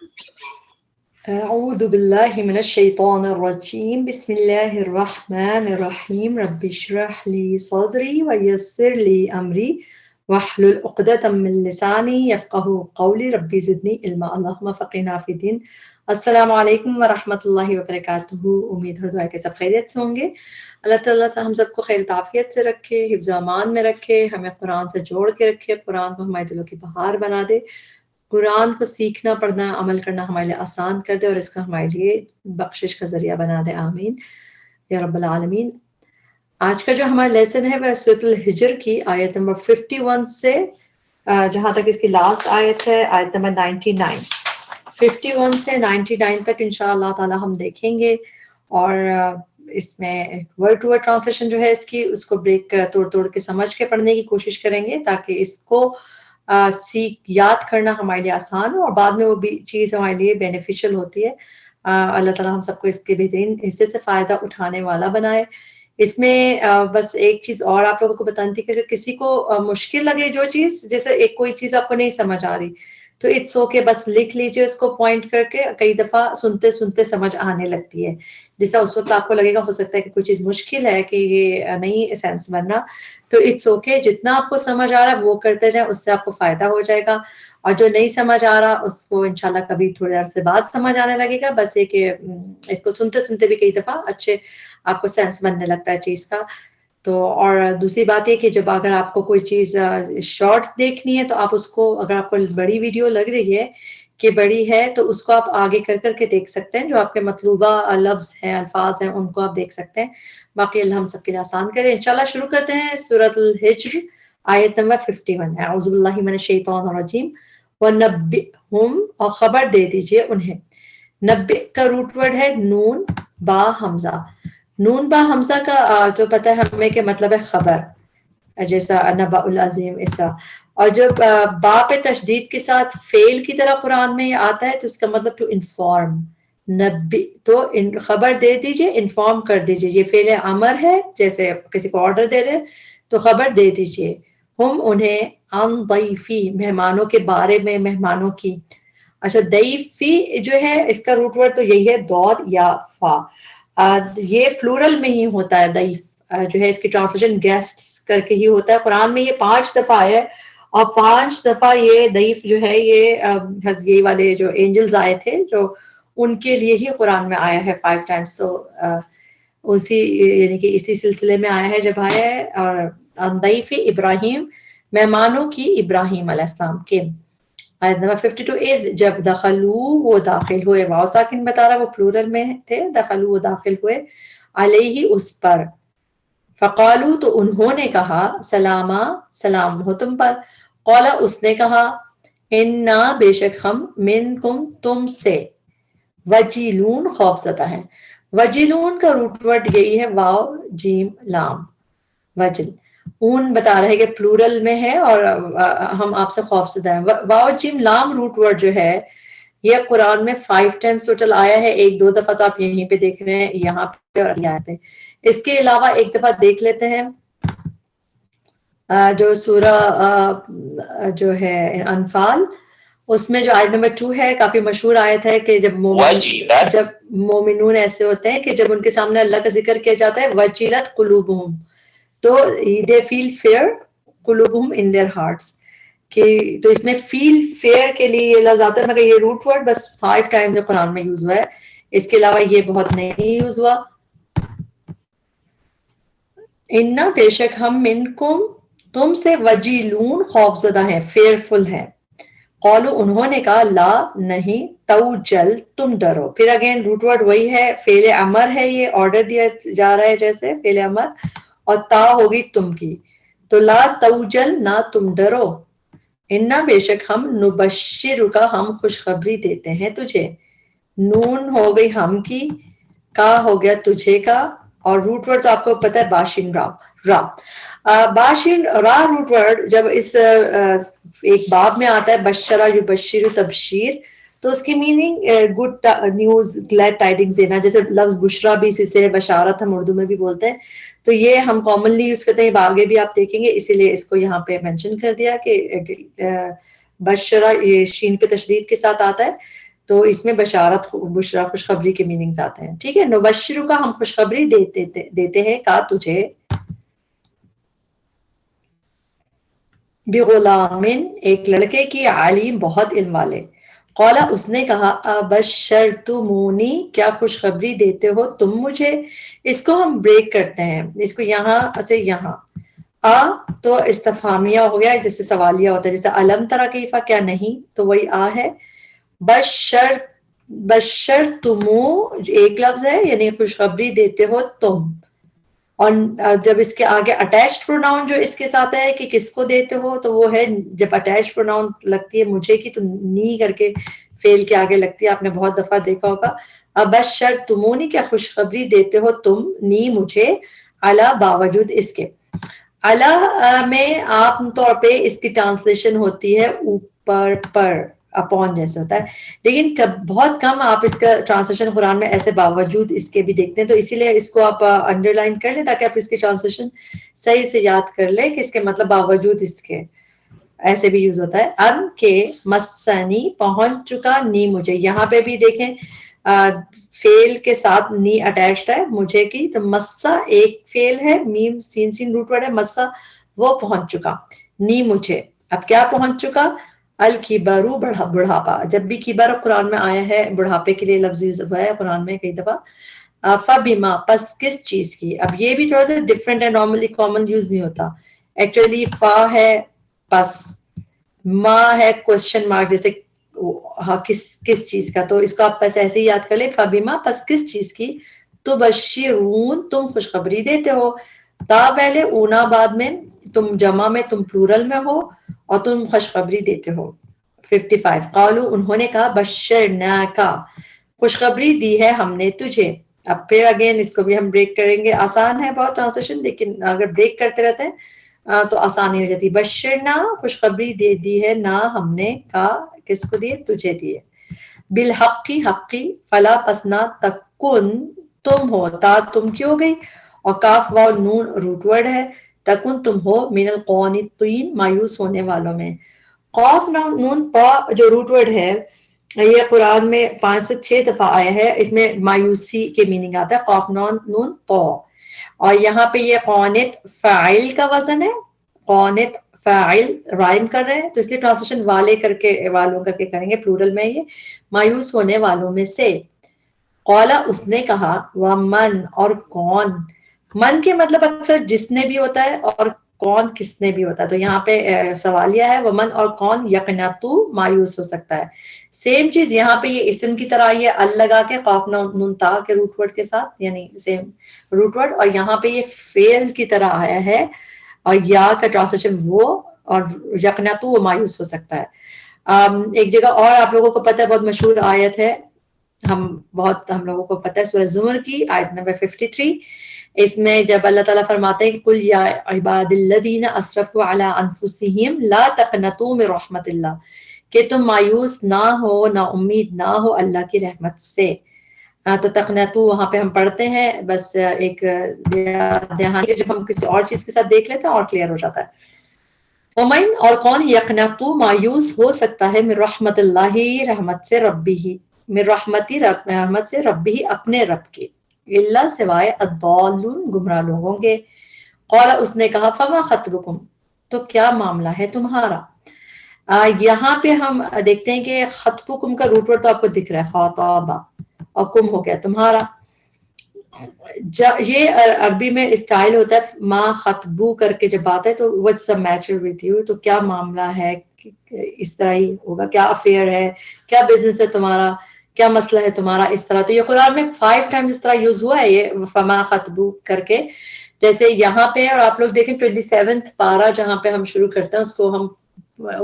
أعوذ بالله من الشيطان الرجيم بسم الله الرحمن الرحيم رب اشرح لي صدري ويسر لي أمري واحلل عقدة من لساني يفقهوا قولي ربي زدني علما اللهم فقنا في الدين. السلام علیکم ورحمۃ اللہ وبرکاتہ. امید ہے کہ سب خیریت سے ہوں گے. اللہ تعالیٰ سے ہم سب کو خیر عافیت سے رکھے، حفظ و امان میں رکھے، ہمیں قرآن سے جوڑ کے رکھے، قرآن کو ہمارے دلوں کی بہار بنا دے، قرآن کو سیکھنا پڑھنا عمل کرنا ہمارے لیے آسان کر دے اور اس کا ہمارے لیے بخشش کا ذریعہ بنا دے. آمین یا رب العالمین. آج کا جو ہمارا لیسن ہے وہ سورۃ الحجر کی آیت نمبر 51 سے جہاں تک اس کی لاسٹ آیت ہے آیت نمبر 99، 51 سے 99 تک انشاءاللہ تعالی ہم دیکھیں گے. اور اس میں ورڈ ٹو ورڈ ٹرانسلیشن جو ہے اس کی، اس کو بریک توڑ توڑ کے سمجھ کے پڑھنے کی کوشش کریں گے تاکہ اس کو یاد کرنا ہمارے لیے آسان ہو اور بعد میں وہ بھی چیز ہمارے لیے بینیفیشل ہوتی ہے. اللہ تعالیٰ ہم سب کو اس کے بہترین حصے سے فائدہ اٹھانے والا بنائے. اس میں بس ایک چیز اور آپ لوگوں کو بتانی تھی کہ اگر کسی کو مشکل لگے جو چیز، جیسے ایک کوئی چیز آپ کو نہیں سمجھ آ رہی تو اٹس اوکے، بس لکھ لیجئے اس کو پوائنٹ کر کے. کئی دفعہ سنتے سنتے سمجھ آنے لگتی ہے. جیسا اس وقت آپ کو لگے گا ہو سکتا ہے کہ کوئی چیز مشکل ہے کہ یہ نہیں سینس بننا، تو اٹس اوکے، جتنا آپ کو سمجھ آ رہا ہے وہ کرتے جائیں، اس سے آپ کو فائدہ ہو جائے گا. اور جو نہیں سمجھ آ رہا اس کو انشاءاللہ کبھی تھوڑے عرصے بعد سمجھ آنے لگے گا. بس یہ کہ اس کو سنتے سنتے بھی کئی دفعہ اچھے آپ کو سینس بننے لگتا ہے چیز کا. تو اور دوسری بات یہ کہ جب اگر آپ کو کوئی چیز شارٹ دیکھنی ہے تو آپ اس کو، اگر آپ کو بڑی ویڈیو لگ رہی ہے کہ بڑی ہے تو اس کو آپ آگے کر کر کے دیکھ سکتے ہیں. جو آپ کے مطلوبہ لفظ ہیں، الفاظ ہیں، ان کو آپ دیکھ سکتے ہیں. باقی اللہ ہم سب کے لیے آسان کرے. انشاءاللہ شروع کرتے ہیں سورۃ الحجر آیت نمبر 51. اعوذ باللہ من الشیطان الرجیم. وَنَبِّئْهُمْ، اور خبر دے دیجئے انہیں. نبئ کا روٹ ورڈ ہے نون با حمزہ. نون با حمزہ کا جو پتہ ہے ہمیں کہ مطلب ہے خبر، جیسا نبأ العظیم ایسا. اور جب با پہ تشدید کے ساتھ فعل کی طرح قرآن میں یہ آتا ہے تو اس کا مطلب ٹو انفارم. نبی تو خبر دے دیجئے، انفارم کر دیجئے. یہ فعل امر ہے، جیسے کسی کو آرڈر دے رہے تو خبر دے دیجئے. ہم انہیں عن ضیفی، مہمانوں کے بارے میں، مہمانوں کی. اچھا ضیفی جو ہے اس کا روٹ ورڈ تو یہی ہے ضاد یا فا. یہ پلورل میں ہی ہوتا ہے. ضیف جو ہے اس کی ٹرانسلیشن گیسٹس کر کے ہی ہوتا ہے. قرآن میں یہ 5 دفعہ ہے اور 5 دفعہ یہ ضیف جو ہے یہ والے جو اینجلز آئے تھے جو ان کے لیے ہی قرآن میں آیا ہے 5 ٹائمز. تو اسی یعنی کہ اسی سلسلے میں آیا ہے جب آیا ہے. اور ضیف ابراہیم، مہمانوں کی ابراہیم علیہ السلام کے. آیت نمبر 52 جب دخلو وہ داخل ہوئے، واو ساکن بتا رہا وہ پلورل میں تھے. دخلو وہ داخل ہوئے، علیہ اس پر. فقالو تو انہوں نے کہا، سلاما سلام ہو تم پر. قولا اس نے کہا، انا بے شک ہم منکم تم سے، وجیلون خوف زدہ ہیں. وجیلون کا روٹ ورڈ یہی ہے واو جیم لام. وجل اون بتا رہے کہ پلورل میں ہے اور ہم آپ سے خوف زدہ ہیں. واو جیم لام روٹ ورڈ جو ہے یہ قرآن میں 5 ٹائمز ٹوٹل آیا ہے. 1-2 دفعہ تو آپ یہیں پہ دیکھ رہے ہیں، یہاں پہ اور یہاں پہ. اس کے علاوہ ایک دفعہ دیکھ لیتے ہیں جو سورہ جو ہے انفال، اس میں جو آیت نمبر 2 ہے، کافی مشہور آیت ہے کہ جب مومنون ایسے ہوتے ہیں کہ جب ان کے سامنے اللہ کا ذکر کیا جاتا ہے وجلت قلوبہم، تو they feel fear قلوبہم in their hearts. کہ تو اس میں فیل فیئر کے لیے یہ لفظ آتا ہے، مگر یہ روٹ ورڈ بس 5 ٹائمز قرآن میں یوز ہوا ہے. اس کے علاوہ یہ بہت نہیں یوز ہوا. انا بے شک ہم منکم تم سے، وجیلون خوف زدہ ہیں، فیئرفل ہیں. قولو انہوں نے کہا، لا نہیں، توجل تم ڈرو. پھر اگین روٹ ورڈ وہی ہے، فعل امر ہے، یہ آرڈر دیا جا رہا ہے جیسے فعل امر، اور تا ہوگی تم کی. تو لا توجل نہ تم ڈرو. انا بے شک ہم نبشر کا ہم خوشخبری دیتے ہیں تجھے. نون ہو گئی ہم کی، کا ہو گیا تجھے کا، اور روٹ ورڈ آپ کو پتہ ہے باشن را. باشن را روٹ ورڈ جب اس ایک باب میں آتا ہے بشرا یبشر تبشیر، تو اس کی meaning good news, glad tidings دینا. جیسے لفظ بشرا بھی اسی سے، بشارت ہم اردو میں بھی بولتے ہیں. تو یہ ہم کامنلی یوز کرتے ہیں، آگے بھی آپ دیکھیں گے، اسی لیے اس کو یہاں پہ مینشن کر دیا کہ بشرا یہ شین پہ تشدید کے ساتھ آتا ہے. تو اس میں بشارت بشرا خوشخبری کے میننگز آتے ہیں. ٹھیک ہے. نبشرو کا ہم خوشخبری دیتے ہیں کا تجھے بغلامن ایک لڑکے کی علیم بہت علم والے. قولا اس نے کہا ابشرتمونی کیا خوشخبری دیتے ہو تم مجھے. اس کو ہم بریک کرتے ہیں, اس کو یہاں سے یہاں تو استفہامیہ ہو گیا جس سے سوالیہ ہوتا ہے, جیسے علم ترا کیفا کیا نہیں, تو وہی ہے. بشر تمو ایک لفظ ہے یعنی خوشخبری دیتے ہو تم, اور جب اس کے آگے اٹیچڈ پروناؤن جو اس کے ساتھ ہے کہ کس کو دیتے ہو, تو وہ ہے جب اٹیچڈ پروناؤن لگتی ہے مجھے کی تو نی کر کے فعل کے آگے لگتی ہے. آپ نے بہت دفعہ دیکھا ہوگا. ابشر تمونی کیا خوشخبری دیتے ہو تم نی مجھے, علا باوجود اس کے. علا میں عام طور پہ اس کی ٹرانسلیشن ہوتی ہے اوپر پر, اپون جیسے ہوتا ہے, لیکن بہت کم آپ اس کا ٹرانسلیشن قرآن میں ایسے باوجود اس کے بھی دیکھتے ہیں. تو اسی لیے اس کو آپ انڈر لائن کر لیں تاکہ آپ اس کی ٹرانسلیشن صحیح سے یاد کر لیں کہ اس کے مطلب باوجود اس کے ایسے بھی یوز ہوتا ہے. ان کے مسنی پہنچ چکا نی مجھے, یہاں پہ بھی دیکھیں فیل کے ساتھ نی اٹیچڈ ہے مجھے کی, تو مسا ایک فیل ہے, میم سین سین روٹ ورڈ ہے, مسا وہ پہنچ چکا, نی مجھے اب کیا پہنچ چکا, الکبرو بڑھاپا. جب بھی کبر قرآن میں آیا ہے بڑھاپے کے لیے لفظ یوز ہوا ہے قرآن میں کئی دفعہ. فبما پس کس چیز کی, اب یہ بھی تھوڑا سا ڈفرینٹ ہے, نارملی کامن یوز نہیں ہوتا. ایکچولی فا ہے پس, ما ہے کوشچن مارک, جیسے کس چیز کا, تو اس کو آپ بس ایسے ہی یاد کر لیں فبما پس کس چیز کی, تو بشرون تم خوشخبری دیتے ہو, تا پہلے اونا بعد میں, تم جمع میں تم پلورل میں ہو اور تم خوشخبری دیتے ہو. 55 قالو انہوں نے کہا بشرناکا خوشخبری دی ہے ہم نے تجھے. اب پھر اگین اس کو بھی ہم بریک کریں گے, آسان ہے بہت ٹرانسلیشن, لیکن اگر بریک کرتے رہتے ہیں تو آسانی ہو جاتی. بشرنا خوشخبری دے دی ہے نا ہم نے, کا کس کو دیے, تجھے دیے. بالحقی حقی, فلا پسنا تکن تم ہو, تا تم کیوں گئی, اور کاف واو نون روٹ ورڈ ہے, تکن تم ہو من القانتین مایوس ہونے والوں میں. قاف نون تا جو روٹ ورڈ ہے یہ قرآن میں 5 سے 6 دفعہ آیا ہے, اس میں مایوسی کے میننگ آتا ہے, قاف نون تو, اور یہاں پہ یہ قانت فاعل کا وزن ہے, قانت فاعل رائم کر رہے ہیں, تو اس لیے ٹرانسلیشن والے کر کے والوں کر کے کریں گے پلورل میں, یہ مایوس ہونے والوں میں سے. قولا اس نے کہا ومن اور کون, من کے مطلب اکثر جس نے بھی ہوتا ہے اور کون کس نے بھی ہوتا ہے, تو یہاں پہ سوالیہ ہے ومن اور کون یقنتو مایوس ہو سکتا ہے. سیم چیز یہاں پہ یہ اسم کی طرح آئی ہے ال لگا کے قاف نون تا کے روٹ ورڈ کے ساتھ, یعنی سیم روٹ ورڈ, اور یہاں پہ یہ فعل کی طرح آیا ہے, اور یا کا ٹرانسلیشن وہ, اور یقنتو وہ مایوس ہو سکتا ہے. ایک جگہ اور آپ لوگوں کو پتہ ہے بہت مشہور آیت ہے, ہم لوگوں کو پتہ ہے, سورہ زمر کی آیت نمبر 53, اس میں جب اللہ تعالیٰ فرماتے ہیں کہ قل یا عباد الذین اسرفوا علی انفسہم لا تقنطوا من رحمت اللہ, کہ تم مایوس نہ ہو, نا امید نہ ہو اللہ کی رحمت سے. تو تقنطوا وہاں پہ ہم پڑھتے ہیں, بس ایک دہانی جب ہم کسی اور چیز کے ساتھ دیکھ لیتے ہیں اور کلیئر ہو جاتا ہے. ومن اور کون یقنطوا مایوس ہو سکتا ہے من رحمت اللہ رحمت سے ربی, من رحمت سے ربی اپنے رب کی, اللہ سوائے الضالون گمراہ لوگوں کے. قال اس نے کہا فما خطبکم تو کیا معاملہ ہے تمہارا. یہاں پہ ہم دیکھتے ہیں کہ خطبکم کا روٹ ورڈ تو آپ کو دکھ رہا ہے خطابہ, اور کم ہو گیا تمہارا. یہ عربی میں اسٹائل ہوتا ہے ما خطبو کر کے جب بات ہے تو what's the matter with you, تو کیا معاملہ ہے, اس طرح ہی ہوگا, کیا افیئر ہے, کیا بزنس ہے تمہارا, کیا مسئلہ ہے تمہارا, اس طرح. تو یہ قرآن میں 5 ٹائمز اس طرح یوز ہوا ہے یہ فما خطبو کر کے, جیسے یہاں پہ, اور آپ لوگ دیکھیں 27 پارہ جہاں پہ ہم شروع کرتے ہیں اس کو ہم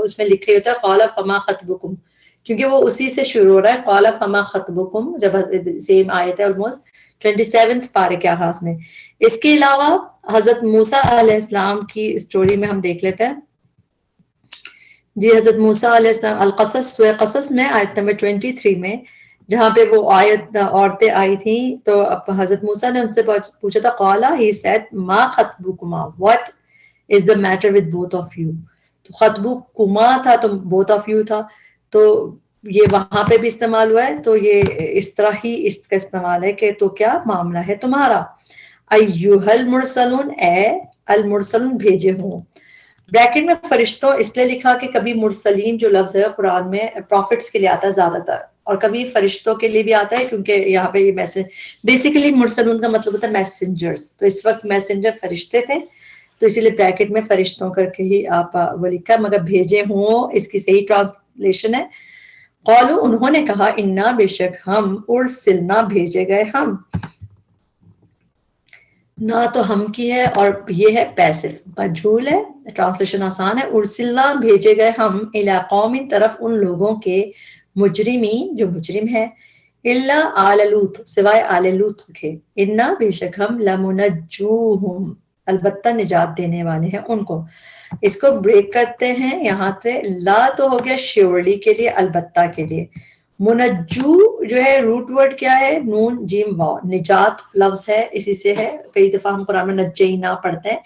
اس میں لکھے ہوتا ہے قال فما خطبکم, کیونکہ وہ اسی سے شروع ہو رہا ہے, قال فما خطبکم, جب سیم آیت ہے آلموسٹ 27 پارے کے آغاز میں. اس کے علاوہ حضرت موسیٰ علیہ السلام کی اسٹوری میں ہم دیکھ لیتے ہیں. جی حضرت موسیٰ علیہ السلام القصص سورہ قصص میں آیت نمبر 23 میں جہاں پہ وہ عورتیں آئی تھیں, تو حضرت موسیٰ نے ان سے پوچھا تھا, قالا he said ما خطبکما, what is the matter with both of you. تو خطبکما تھا تو both of you تھا, تو یہ وہاں پہ بھی استعمال ہوا ہے، تو یہ اس طرح ہی اس کا استعمال ہے کہ تو کیا معاملہ ہے تمہارا. ایھا المرسلون، اے المرسلون بھیجے ہوں. بریکٹ میں فرشتوں اس لیے لکھا کہ کبھی مرسلین جو لفظ ہے قرآن میں پروفٹس کے لیے آتا ہے زیادہ تر، اور کبھی فرشتوں کے لیے بھی آتا ہے، کیونکہ یہاں پہ یہ میسج بیسیکلی مرسلون کا مطلب ہوتا ہے میسنجرز. تو اس وقت میسنجر فرشتے تھے، تو اسی لیے بریکٹ میں فرشتوں کر کے ہی آپ وہ لکھا، مگر بھیجے ہوں اس کی صحیح ٹرانسلیشن ہے قالوا، انہوں نے کہا انا بے شک ہم ارسلنا بھیجے گئے ہم. نہ تو ہم کی ہے اور یہ ہے پیسف مجھول ہے، ٹرانسلیشن آسان ہے. ارسلنا بھیجے گئے ہم الی قوم طرف ان لوگوں کے مجرمین جو مجرم ہے، الا آل لوط سوائے آل لوط کے، انا بے شک ہم لمنجوہم البتہ نجات دینے والے ہیں ان کو. اس کو بریک کرتے ہیں یہاں سے، لا تو ہو گیا شیورلی کے لیے، البتہ کے لیے. منجو جو ہے روٹ ورڈ کیا ہے، نون جیم واو، نجات لفظ ہے، اسی سے ہے. کئی دفعہ ہم قرآن میں نجینا پڑھتے ہیں،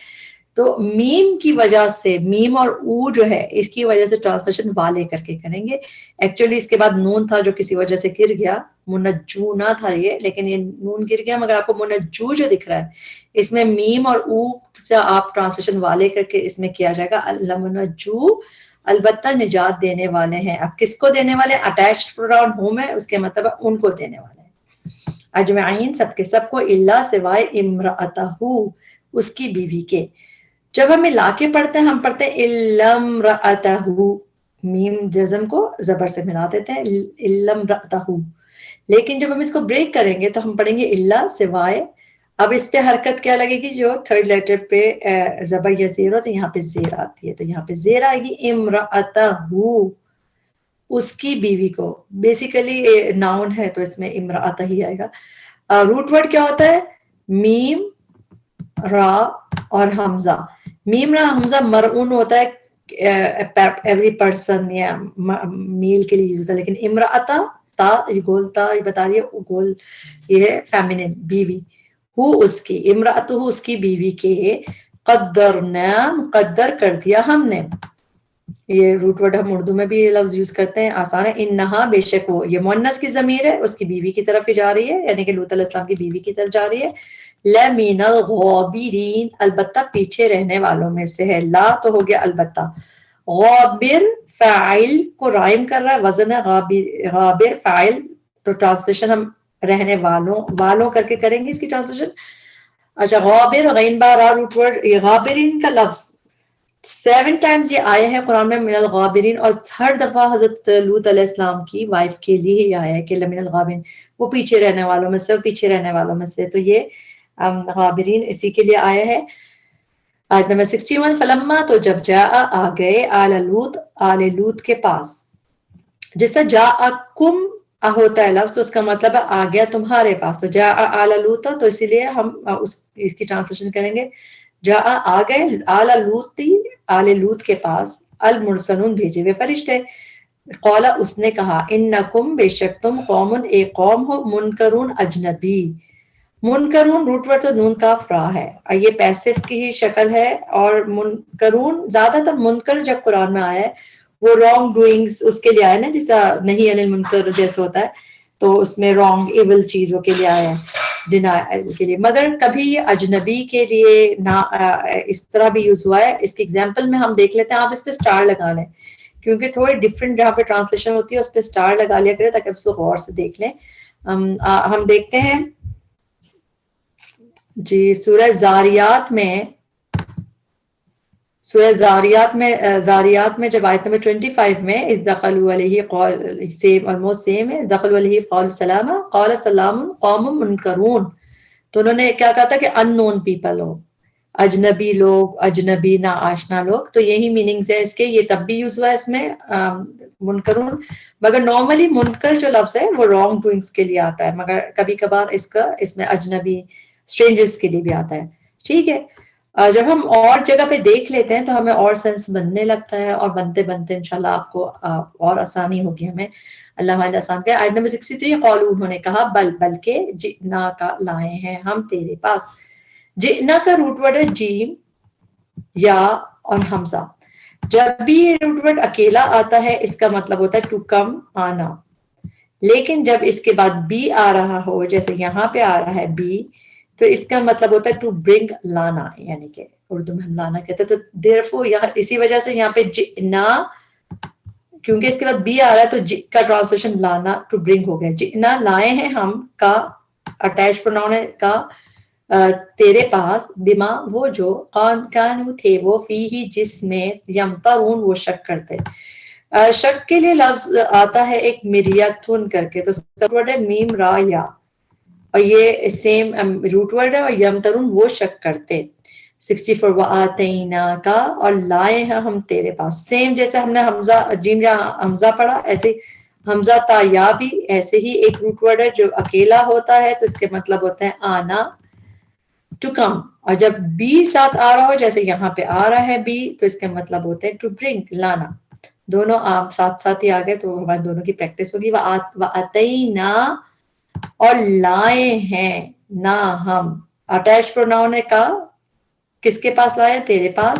تو میم کی وجہ سے، میم اور او جو ہے اس کی وجہ سے ٹرانسلیشن والے کر کے کریں گے. ایکچولی اس کے بعد نون تھا جو کسی وجہ سے گر گیا، منجونا تھا یہ، لیکن یہ نون گر گیا. مگر آپ کو منجو جو دکھ رہا ہے اس میں میم اور او سے آپ ٹرانسلیشن والے کر کے اس میں کیا جائے گا المنجو البتہ نجات دینے والے ہیں. اب کس کو دینے والے؟ اٹیچڈ پروناؤن ہوم ہے، اس کے مطلب ان کو دینے والے ہیں. اجمعین سب کے سب کو، الا سوائے امرأتہ اس کی بیوی کے. جب ہمیں لا کے پڑھتے ہیں ہم پڑھتے ہیں الا امرأتہ، میم جزم کو زبر سے ملا دیتے ہیں الا امرأتہ. لیکن جب ہم اس کو بریک کریں گے تو ہم پڑھیں گے الا سوائے. اب اس پہ حرکت کیا لگے گی؟ جو تھرڈ لیٹر پہ زبر یا زیر ہو تو یہاں پہ زیر آتی ہے، تو یہاں پہ زیر آئے گی امرأتہ اس کی بیوی کو. بیسیکلی ناؤن ہے تو اس میں امرأتہ ہی آئے گا. روٹ ورڈ کیا ہوتا ہے؟ میم را اور حمزہ. میم را حمزہ مرعون ہوتا ہے ایوری پرسن یا میل کے لیے یوز ہوتا ہے، لیکن امرأتہ تا یہ گول تا یہ بتا رہی ہے، گول یہ ہے فیمینن بیوی. ہو اس کی، امرأتہ اس کی بیوی کے، قدرنا مقدر کر دیا ہم نے. یہ روٹ ورڈ ہم اردو میں بھی یہ لفظ یوز کرتے ہیں، آسان ہے. انہا بے شک وہ، یہ مؤنث کی ضمیر ہے، اس کی بیوی کی طرف ہی جا رہی ہے، یعنی کہ لوط علیہ السلام کی بیوی کی طرف جا رہی ہے. لمن الغابرین البتہ پیچھے رہنے والوں میں سے ہے. لا تو ہو گیا البتہ. غابر فاعل کو رائم کر رہا ہے، وزن ہے غابر فاعل، تو ٹرانسلیشن ہم رہنے والوں کر کے کریں گے اس کی ٹرانسلیشن. اچھا، غابر غین بار روٹ ورڈ، یہ غابرین کا لفظ 7 ٹائمز یہ آیا ہے قرآن میں من الغابرین، اور ہر دفعہ حضرت لوط علیہ السلام کی وائف کے لیے ہی آیا ہے کہ لمن الغابرین، وہ پیچھے رہنے والوں میں سے، پیچھے رہنے والوں میں سے. تو یہ غابرین اسی کے لیے آیا ہے. آیت نمبر 61 فلما تو جب جاء آ گئے آل لوط کے پاس. جس سے جاءکم ہوتا ہے لفظ تو اس کا مطلب ہے آ گیا تمہارے پاس. تو جاء آل لوط، تو اسی لیے ہم اس کی ٹرانسلیشن کریں گے جاء آ گئے آل لوط کے پاس المرسلون بھیجے ہوئے فرشتے. قال اس نے کہا انکم بے شک تم قوم ایک قوم ہو، منکرون اجنبی. منکرون روٹ ورڈ تو نون کاف را ہے، یہ پیسف کی ہی شکل ہے. اور منکرون زیادہ تر منکر جب قرآن میں آیا ہے وہ رانگ ڈوئنگز اس کے لیے آیا نا، جیسا نہیں انل منکر جیسے ہوتا ہے، تو اس میں رانگ ایول چیزوں کے لیے آیا ہے، ڈینائل کے لیے. مگر کبھی اجنبی کے لیے نہ اس طرح بھی یوز ہوا ہے. اس کی ایگزامپل میں ہم دیکھ لیتے ہیں، آپ اس پہ سٹار لگا لیں کیونکہ تھوڑی ڈفرینٹ جہاں پہ ٹرانسلیشن ہوتی ہے اس پہ سٹار لگا لیا کریں تاکہ آپ اس کو غور سے دیکھ لیں. ہم دیکھتے ہیں جی سورہ زاریات میں جب آیت نمبر 25 میں اس دخلوا علیہ قول سیم آلموسٹ سیم ہے، دخلوا علیہ قول سلام قال سلام قوم منکرون. تو انہوں نے کیا کہا تھا کہ ان نون پیپل ہو، اجنبی لوگ، اجنبی نا آشنا لوگ. تو یہی میننگز ہے اس کے. یہ تب بھی یوز ہوا ہے اس میں منکرون، مگر نارملی منکر جو لفظ ہے وہ رانگ ڈوئنگس کے لیے آتا ہے، مگر کبھی کبھار اس میں اجنبی اسٹرینجرز کے لیے بھی آتا ہے. ٹھیک ہے، جب ہم اور جگہ پہ دیکھ لیتے ہیں تو ہمیں اور سینس بننے لگتا ہے، اور بنتے بنتے انشاءاللہ آپ کو اور آسانی ہوگی ہمیں. اللہ ہمارے آسان کرے. آیت نمبر 63 قالوا انہوں نے کہا بلکہ جئنا کا لائے ہیں ہم تیرے پاس. جئنا کا روٹ ورڈ ہے جیم یا اور حمزہ. جب بھی یہ روٹ ورڈ اکیلا آتا ہے اس کا مطلب ہوتا ہے ٹو کم، آنا. لیکن جب اس کے بعد بی آ رہا ہو، جیسے یہاں پہ آ رہا ہے بی، تو اس کا مطلب ہوتا ہے ٹو برنگ، لانا، یعنی کہ اردو میں ہم لانا کہتے ہیں. تو therefore یہاں اسی وجہ سے یہاں پہ جئنا، کیونکہ اس کے بعد بی آ رہا ہے تو جی کا ٹرانسلیشن لانا ٹو برنگ ہو گیا. جئنا لائے ہیں ہم، کا اٹیچ پروناؤن ہے کا، تیرے پاس، بما وہ جو، کانو تھے وہ، فی ہی جس میں، یمترون وہ شک کرتے. شک کے لیے لفظ آتا ہے ایک مریتن کر کے، تو روٹ ورڈ ہے میم را یا، اور یہ سیم روٹ ورڈ ہے، اور یمترون وہ شک کرتے. 64 وآتینا کا، اور لائے ہیں ہم تیرے پاس. سیم جیسے ہم نے حمزہ جیم یا حمزہ پڑھا، ایسے حمزہ تا یا بھی ایسے ہی ایک روٹ ورڈ ہے جو اکیلا ہوتا ہے تو اس کے مطلب ہوتا ہے آنا، ٹو کم. اور جب بی ساتھ آ رہا ہو، جیسے یہاں پہ آ رہا ہے بی، تو اس کا مطلب ہوتا ہے ٹو برنگ، لانا. دونوں آپ ساتھ ساتھ ہی آ گئے تو ہمارے دونوں کی پریکٹس ہوگی. وَأَتَيْنَا، اور لائے ہیں نہ ہم، اٹیچ پروناؤن ہے کا، کس کے پاس لائے؟ تیرے پاس.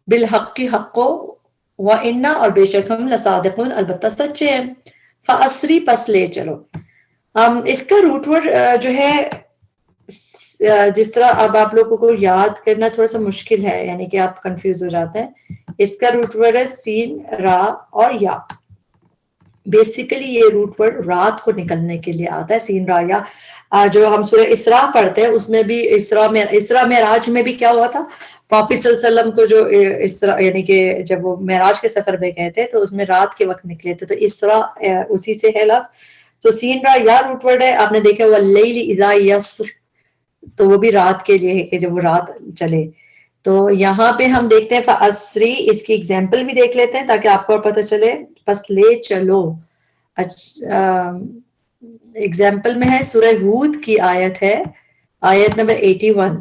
بالحق کی حق کو، وَإِنَّا اور بے شک ہم، لَصَادِقُونَ البتہ سچے ہیں. فَأَسْرِ پس لے چلو. اس کا روٹ ورڈ جو ہے جس طرح اب آپ لوگوں کو یاد کرنا تھوڑا سا مشکل ہے، یعنی کہ آپ کنفیوز ہو جاتے ہیں. اس کا روٹ ورڈ ہے سین، را اور یا. بیسیکلی یہ روٹ ورڈ رات کو نکلنے کے لیے آتا ہے، سین را یا. جو ہم سورہ اسراء پڑھتے ہیں اس میں بھی، اسراء معراج میں بھی کیا ہوا تھا، پاپی صلی اللہ علیہ وسلم کو جو اسراء یعنی کہ جب وہ معراج کے سفر میں گئے تھے تو اس میں رات کے وقت نکلے تھے، تو اسراء اسی سے ہے لفظ. تو سین را یا روٹ ورڈ ہے. آپ نے دیکھا واللیل اذا یسر، تو وہ بھی رات کے لیے ہے کہ جب وہ رات چلے. تو یہاں پہ ہم دیکھتے ہیں فَأَسْرِ، اس کی اگزامپل بھی دیکھ لیتے ہیں تاکہ آپ کو پتہ چلے. بس لے چلو. اگزامپل میں ہے سورہ ہود کی آیت ہے، آیت نمبر 81.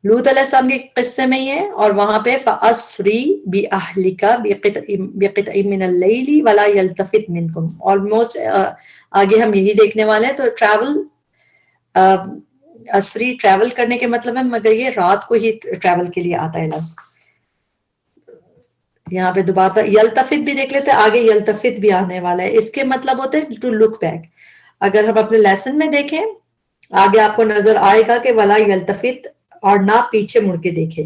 لوط علیہ السلام کے قصے میں ہی ہے، اور وہاں پہ فَأَسْرِ بِأَهْلِكَ بِقِطْعٍ مِّنَ اللَّيْلِ وَلَا يَلْتَفِتْ مِنْكُمْ. آلموسٹ آگے ہم یہی دیکھنے والے ہیں. تو ٹریول، اسری ٹریول کرنے کے مطلب ہے، مگر یہ رات کو ہی ٹریول کے لیے آتا ہے لفظ. یہاں پہ دوبارہ یلتفت بھی دیکھ لیتے ہیں، آگے یلتفت بھی آنے والا ہے. اس کے مطلب ہوتے ہیں ٹو لک بیک. اگر ہم اپنے لیسن میں دیکھیں آگے آپ کو نظر آئے گا کہ ولا یلتفت، اور نہ پیچھے مڑ کے دیکھے.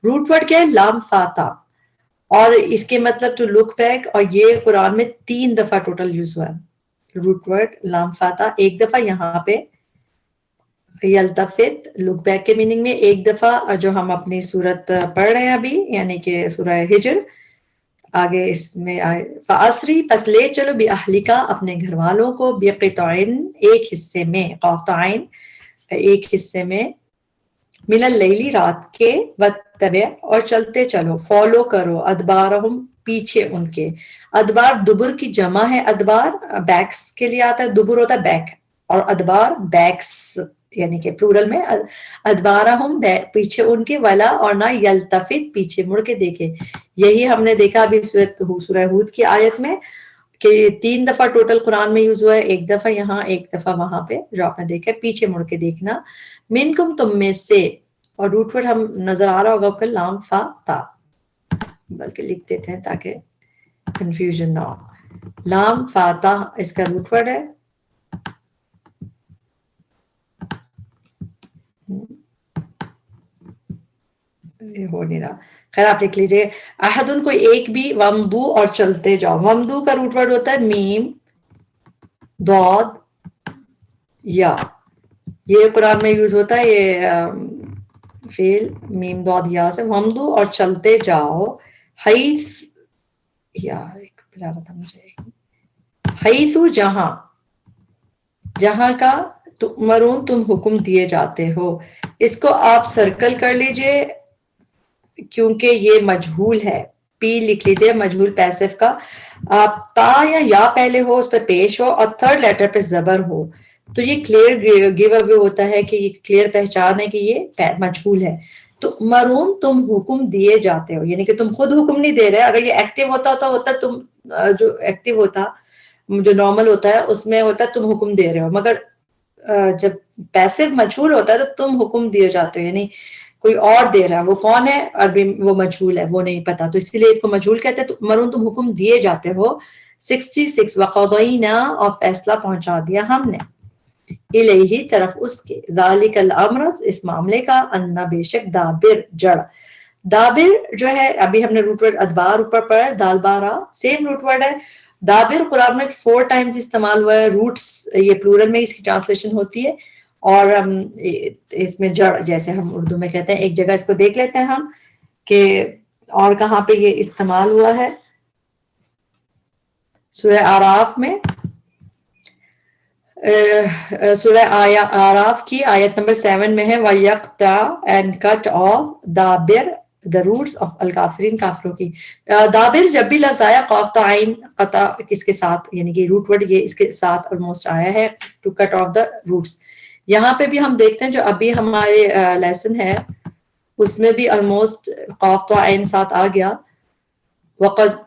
روٹ ورڈ کیا ہے؟ لام فاتا، اور اس کے مطلب ٹو لک بیک، اور یہ قرآن میں 3 دفعہ ٹوٹل یوز ہوا ہے روٹ ورڈ لام فاتا. ایک دفعہ یہاں پہ یلتفت لک بیک کے میننگ میں، ایک دفعہ جو ہم اپنی صورت پڑھ رہے ہیں ابھی یعنی کہ سورہ ہجر، آگے اس میں فَأَسْرِ پس لے چلو بِأَهْلِكَ اپنے گھر والوں کو، بِقِطْعٍ ایک حصے میں، قافطعین ایک حصے میں، من اللیل رات کے، وَاتَّبِعْ اور چلتے چلو، فالو کرو، ادبارہم پیچھے ان کے. ادبار دبر کی جمع ہے، ادبار بیکس کے لیے آتا ہے، دبر ہوتا ہے بیک، اور ادبار بیکس یعنی کہ پلورل میں. ادبارہم پیچھے ان کے، ولا اور نہ، یلتفت پیچھے مڑ کے دیکھے. یہی ہم نے دیکھا ابھی سورہ ہود کی آیت میں کہ 3 دفعہ ٹوٹل قرآن میں یوز ہوا ہے، ایک دفعہ یہاں ایک دفعہ وہاں پہ، جو آپ نے دیکھا پیچھے مڑ کے دیکھنا. منکم تم میں سے، اور روٹ ورڈ ہم نظر آ رہا ہوگا کہ لام فا تا، بلکہ لکھ دیتے ہیں تاکہ کنفیوژن نہ ہو. لام فا تا اس کا روٹ ورڈ ہے. یہ ہو نہیں رہا، خیر آپ لکھ لیجئے. احدن کوئی ایک بھی، ومدو اور چلتے جاؤ. ومدو کا روٹ ورڈ ہوتا ہے میم ضاد یا، یہ قرآن میں یوز ہوتا ہے یہ فعل میم ضاد یا سے. ومدو اور چلتے جاؤ، حیث یا ایک بلا رہا تھا مجھے، حیثو جہاں، جہاں کا، تؤمرون تم حکم دیے جاتے ہو. اس کو آپ سرکل کر لیجئے کیونکہ یہ مجہول ہے. پی لکھ لیجئے مجہول پیسو کا. آپ تا یا پہلے ہو، اس پہ پیش ہو، اور تھرڈ لیٹر پہ زبر ہو، تو یہ کلیئر گیو اوے ہوتا ہے کہ یہ کلیئر پہچان ہے کہ یہ مجہول ہے. تو مرون تم حکم دیے جاتے ہو، یعنی کہ تم خود حکم نہیں دے رہے. اگر یہ ایکٹیو ہوتا تم جو ایکٹیو ہوتا، جو نارمل ہوتا ہے اس میں ہوتا ہے تم حکم دے رہے ہو، مگر جب پیسو مجہول ہوتا ہے تو تم حکم دیے جاتے ہو. یعنی کوئی اور دے رہا ہے، وہ کون ہے؟ عربی وہ مجہول ہے، وہ نہیں پتا، تو اس کے لیے اس کو مجہول کہتے ہیں. تو مرون تم حکم دیے جاتے ہو. 66 وقضینا اور فیصلہ پہنچا دیا ہم نے، الیہ طرف اس کے، ذالک الامر اس معاملے کا، ان بے شک دابر جڑ. دابر جو ہے ابھی ہم نے روٹ ورڈ ادبار اوپر پڑھا، دال بارہ سیم روٹ ورڈ ہے. دابر قرآن میں 4 ٹائمز استعمال ہوا ہے. روٹس یہ پلورل میں اس کی ٹرانسلیشن ہوتی ہے، اور اس میں جڑ جیسے ہم اردو میں کہتے ہیں. ایک جگہ اس کو دیکھ لیتے ہیں ہم کہ اور کہاں پہ یہ استعمال ہوا ہے. سورہ آراف میں، سورہ آراف کی آیت نمبر 7 میں ہے وَيَقْطَعْ and cut off دابر the roots of الکافرین، کافروں کی. دابر جب بھی لفظ آیا قاف تو عین قطع کس کے ساتھ، یعنی کہ روٹ ورڈ یہ اس کے ساتھ آلموسٹ آیا ہے، to cut off the roots. یہاں پہ بھی ہم دیکھتے ہیں جو ابھی ہمارے لیسن ہے اس میں بھی آلموسٹ قاف تو عین ساتھ آ گیا. وقد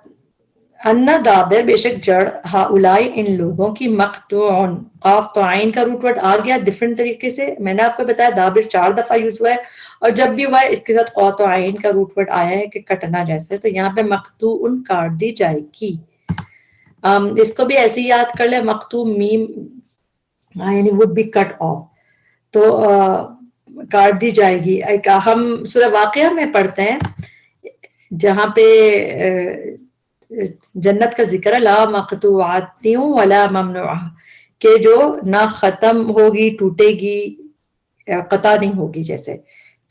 ان دابر بے شک جڑ، ہاؤلائی ان لوگوں کی، مقطوعن قاف تو عین کا روٹ ورڈ آ گیا ڈفرنٹ طریقے سے. میں نے آپ کو بتایا دابر 4 دفعہ یوز ہوا ہے، اور جب بھی ہوا ہے اس کے ساتھ قاف تو عین کا روٹ ورڈ آیا ہے کہ کٹنا جیسے. تو یہاں پہ مقطوعن کاٹ دی جائے گی. اس کو بھی ایسے ہی یاد کر لیں، مقطوع میم یعنی would be cut off، تو کاٹ دی جائے گی. ہم سورہ واقعہ میں پڑھتے ہیں جہاں پہ جنت کا ذکر ہے، لا مقطوعات ولا ممنوعہ، کہ جو نہ ختم ہوگی ٹوٹے گی، قطع نہیں ہوگی جیسے.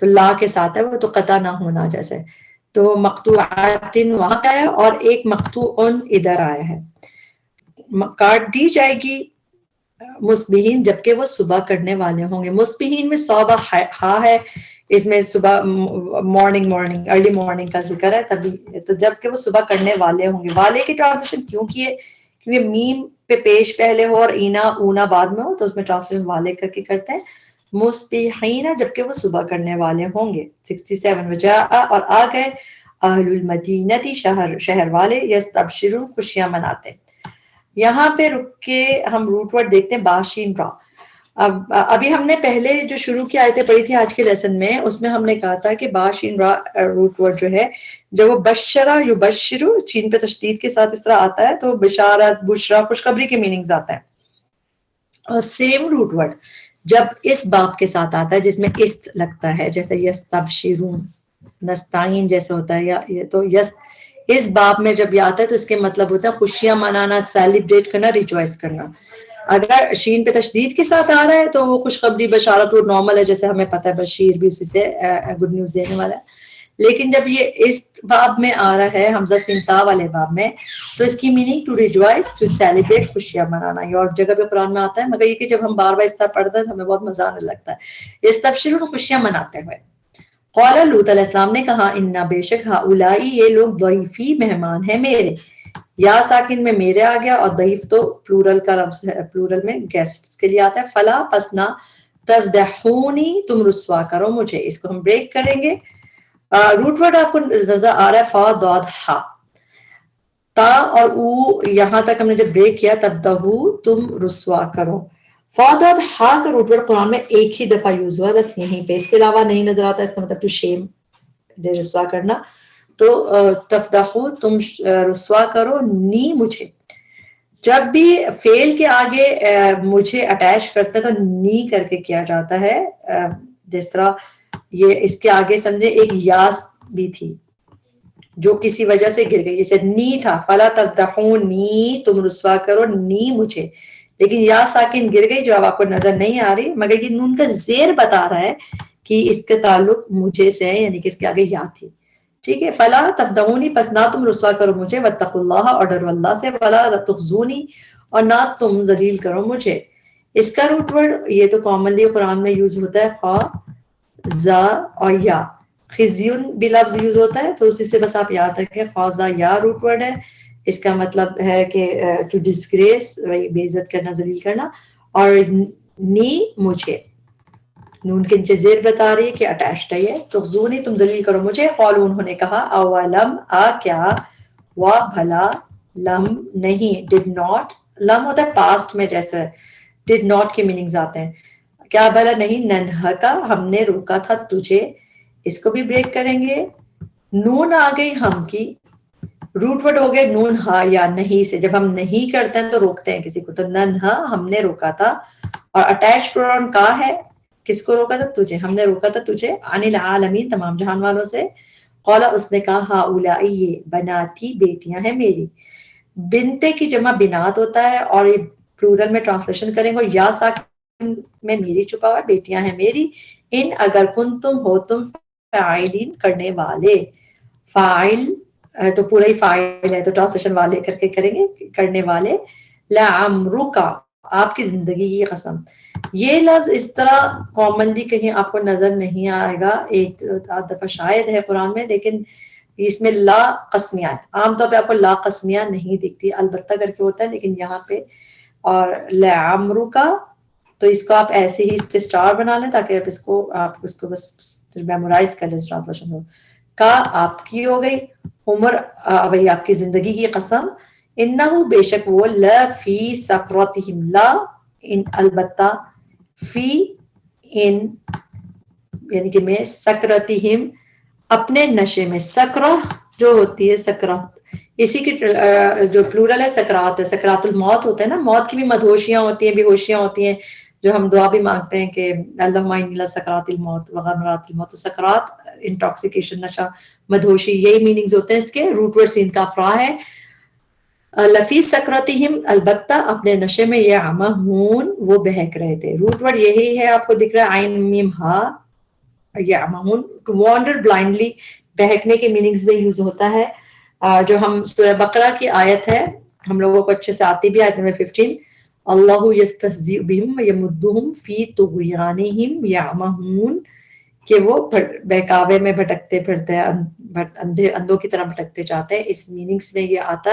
تو لا کے ساتھ ہے وہ، تو قطع نہ ہونا جیسے. تو مقطوعات وہاں کا ہے، اور ایک مقطوعن ادھر آیا ہے. کاٹ دی جائے گی مصبحین جبکہ وہ صبح کرنے والے ہوں گے. مصبحین میں صبح ہا ہے، اس میں صبح مارننگ ارلی مارننگ کا ذکر ہے تبھی. تو جبکہ وہ صبح کرنے والے ہوں گے، والے کی ٹرانسلیشن کیوں کیے؟ کیونکہ میم پہ پیش پہلے ہو اور اینا اونا بعد میں ہو، تو اس میں ٹرانسلیشن والے کر کے کرتے ہیں. مصبحین جبکہ وہ صبح کرنے والے ہوں گے. 67 وجاء اور آ گئے اہل المدینہ شہر والے، یستبشرون خوشیاں مناتے. یہاں پہ رک کے ہم روٹ ورڈ دیکھتے ہیں باشین را. ابھی ہم نے پہلے جو شروع کی آیتیں پڑھی تھی آج کے لیسن میں، اس میں ہم نے کہا تھا کہ باشین را روٹ ورڈ جو ہے جب وہ بشرا یبشرو چین پہ تشدید کے ساتھ اس طرح آتا ہے تو بشارت بشرا خوشخبری کے میننگز آتا ہے. اور سیم روٹ ورڈ جب اس باب کے ساتھ آتا ہے جس میں است لگتا ہے، جیسے یستبشرون نستعین جیسے ہوتا ہے، یا یہ تو یس اس باب میں جب یہ آتا ہے تو اس کے مطلب ہوتا ہے خوشیاں منانا، سیلیبریٹ کرنا، ریجوائز کرنا. اگر شین پہ تشدید کے ساتھ آ رہا ہے تو وہ خوشخبری بشارت وہ نارمل ہے، جیسے ہمیں پتہ ہے بشیر بھی اسی سے گڈ نیوز دینے والا ہے. لیکن جب یہ اس باب میں آ رہا ہے حمزہ سنتا والے باب میں، تو اس کی میننگ ٹو ریجوائز، ٹو سیلیبریٹ، خوشیاں منانا. یہ اور جگہ پہ قرآن میں آتا ہے، مگر یہ کہ جب ہم بار بار اس طرح پڑھتے ہیں تو ہمیں بہت مزہ آنے لگتا ہے. اس تبشر خوشیاں مناتے ہوئے. قال لوط علیہ السلام نے کہا انا بے شک ہؤلائی یہ لوگ ضیفی مہمان ہیں میرے. یا ساکن میں میرے آ گیا، اور ضیف تو پلورل کا لفظ ہے، پلورل میں گیسٹ کے لیے آتا ہے. فلا پس نہ تفضحونی تم رسوا کرو مجھے. اس کو ہم بریک کریں گے. روٹ ورڈ آپ کو نظر آ رہا ہے فا ضاد ہا، تا اور او یہاں تک ہم نے جب بریک کیا تب دہو تم رسوا کرو. فا ضاد ہا کا روٹ ورڈ قرآن میں ایک ہی دفعہ یوز ہوا ہے بس یہیں پہ، اس کے علاوہ نہیں نظر آتا. اس کا مطلب ٹو شیم، رسوا کرنا. تو تفضحو تم رسوا کرو نی مجھے. جب بھی فعل کے آگے مجھے اٹیچ کرتا ہے تو نی کر کے کیا جاتا ہے. جس طرح یہ اس کے آگے سمجھے ایک یاس بھی تھی جو کسی وجہ سے گر گئی، جیسے نی تھا فلا تفضحونی تم رسوا کرو نی مجھے، لیکن یا ساکن گر گئی جو اب آپ کو نظر نہیں آ رہی، مگر یہ نون کا زیر بتا رہا ہے کہ اس کا تعلق مجھے سے ہے، یعنی کہ اس کے آگے یا تھی. ٹھیک ہے. فلا تفضحونی پس نہ تم رسوا کرو مجھے، واتقوا اللہ اور ڈرو اللہ سے، ولا تخزونی اور نہ تم ذلیل کرو مجھے. اس کا روٹ ورڈ یہ تو کامنلی قرآن میں یوز ہوتا ہے خا زا اور یا. خزیون بھی لفظ یوز ہوتا ہے تو اسی سے بس آپ یاد رکھیں خا زا یا روٹ ورڈ ہے. اس کا مطلب ہے کہ ٹو ڈسگریس، بے عزت کرنا، ذلیل کرنا. اور نی مجھے، نون کے نیچے زیر بتا رہی ہے کہ اٹیچڈ ہے یہ. تخزونی تم ذلیل کرو مجھے. قالوا انہوں نے کہا اولم کیا، وا بھلا، لم نہیں، ڈڈ ناٹ. لم ہوتا ہے پاسٹ میں، جیسے ڈڈ ناٹ کے میننگز آتے ہیں. کیا بھلا نہیں، ننہا کا ہم نے روکا تھا تجھے، اس کو بھی بریک کریں گے. نون آ گئی ہم کی, روٹ ورڈ ہو گئے نون ہا یا نہیں سے. جب ہم نہیں کرتے ہیں تو روکتے ہیں کسی کو, تو ننہا ہم نے روکا تھا, اور اٹیچ پروناؤن کا ہے, کس کو روکا تھا؟ تجھے. ہم نے روکا تھا تجھے. عن العالمین تمام جہان والوں سے. قال اس نے کہا ہؤلائی یہ بناتی بیٹیاں ہیں میری. بنتے کی جمع بنات ہوتا ہے, اور یہ پلورل میں ٹرانسلیشن کریں گے, یا ساکن میں میری چھپا ہوا, بیٹیاں ہیں میری. ان اگر کن تم ہو تم فاعلین کرنے والے. فاعل تو پورا ہی فاعل ہے, تو ٹرانسلیشن والے کر کے کریں گے, کرنے والے. لعمرک آپ کی زندگی کی قسم. یہ لفظ اس طرح کامنلی کہیں آپ کو نظر نہیں آئے گا, ایک دفعہ شاید ہے قرآن میں, لیکن اس میں لا قسمیہ ہے. عام طور پہ آپ کو لا قسمیہ نہیں دکھتی, البتہ کر کے ہوتا ہے, لیکن یہاں پہ اور لعمرک, تو اس کو آپ ایسے ہی اس پہ اسٹار بنا لیں تاکہ آپ اس کو بس میمورائز کر لیں. ٹرانسلیشن ہو کا آپ کی ہو گئی, عمر وہی آپ کی زندگی کی قسم. انہو بے شک وہ, لفی سکرتہم, لا ان البتہ, فی ان یعنی کہ میں, سکرتہم اپنے نشے میں. سکرہ جو ہوتی ہے سکرات, اسی کی جو پلورل ہے سکرات ہے. سکرات الموت ہوتا ہے نا, موت کی بھی مدہوشیاں ہوتی ہیں, بے ہوشیاں ہوتی ہیں, جو ہم دعا بھی مانگتے ہیں کہ اللہم انی لی سکرات الموت وغمرات الموت. سکرات انٹاکسیکیشن, نشہ, مدہوشی, یہی میننگز ہوتے ہیں اس کے. روٹ ورڈ سین کا افرا ہے. لفی سکرتہم البتہ اپنے نشے میں, یعمہون وہ بہک رہے تھے. روٹ ورڈ یہی ہے, آپ کو دکھ رہا ہے عین میم ہا, یعمہون, ٹو وانڈر بلائنڈلی, بہکنے کے میننگز میں یوز ہوتا ہے. جو ہم سورہ بقرہ کی آیت ہے, ہم لوگوں کو اچھے سے آتی بھی, آیت نمبر 15, اللہ یستہزئ بہم ویمدہم فی طغیانہم یعمہون, کہ وہ بہکاوے میں بھٹکتے پھرتے ہیں, اندھوں کی طرح بھٹکتے جاتے ہیں. اس میننگز میں یہ آتا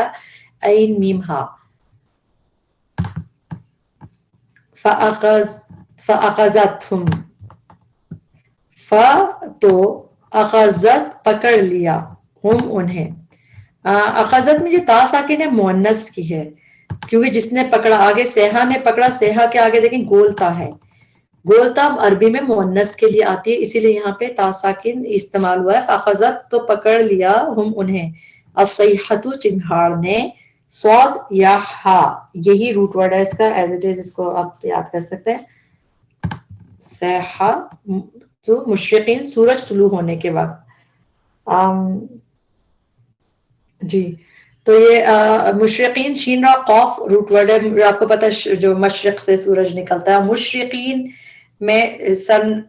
عین میم ہا. فَأَخَذَتْهُمْ, تو اخذت پکڑ لیا, ہم انہیں. اخذت میں جو تا ساکن ہے مؤنث کی ہے, کیونکہ جس نے پکڑا, آگے سیحا نے پکڑا, سیحا کے آگے دیکھیں گولتا ہے. گولتا عربی میں مؤنث کے لیے آتی ہے, اسی لیے یہاں پہ تا ساکن استعمال ہوا ہے. اخذت تو پکڑ لیا, ہم انہیں, الصیحۃ چنگھاڑ نے, صاد یا ہا, یہی روٹ ورڈ ہے اس کا, ایز اٹ از اس کو آپ یاد کر سکتے ہیں. صیحہ تو مشرقین, سورج طلوع ہونے کے بعد. جی, تو یہ مشرقین, شین را قوف روٹ ورڈ ہے, آپ کو پتہ جو مشرق سے سورج نکلتا ہے. مشرقین میں سن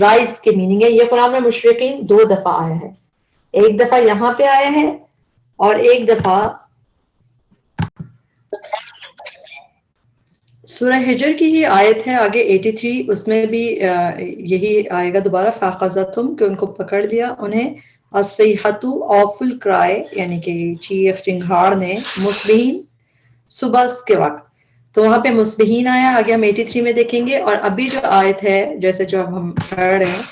رائز کے میننگ ہے. یہ قرآن میں مشرقین 2 دفعہ آیا ہے, ایک دفعہ یہاں پہ آیا ہے, اور ایک دفعہ سورہ ہجر کی ہی آیت ہے آگے 83, اس میں بھی یہی آئے گا دوبارہ. فاخذتہم, کہ ان کو پکڑ لیا انہیں, الصیحۃ آفل کرائے, یعنی کہ چیخ چنگھاڑ نے, مصبحین صبح کے وقت. تو وہاں پہ مصبحین آیا, آگے ہم 83 میں دیکھیں گے. اور ابھی جو آیت ہے جیسے جو ہم پڑھ رہے ہیں,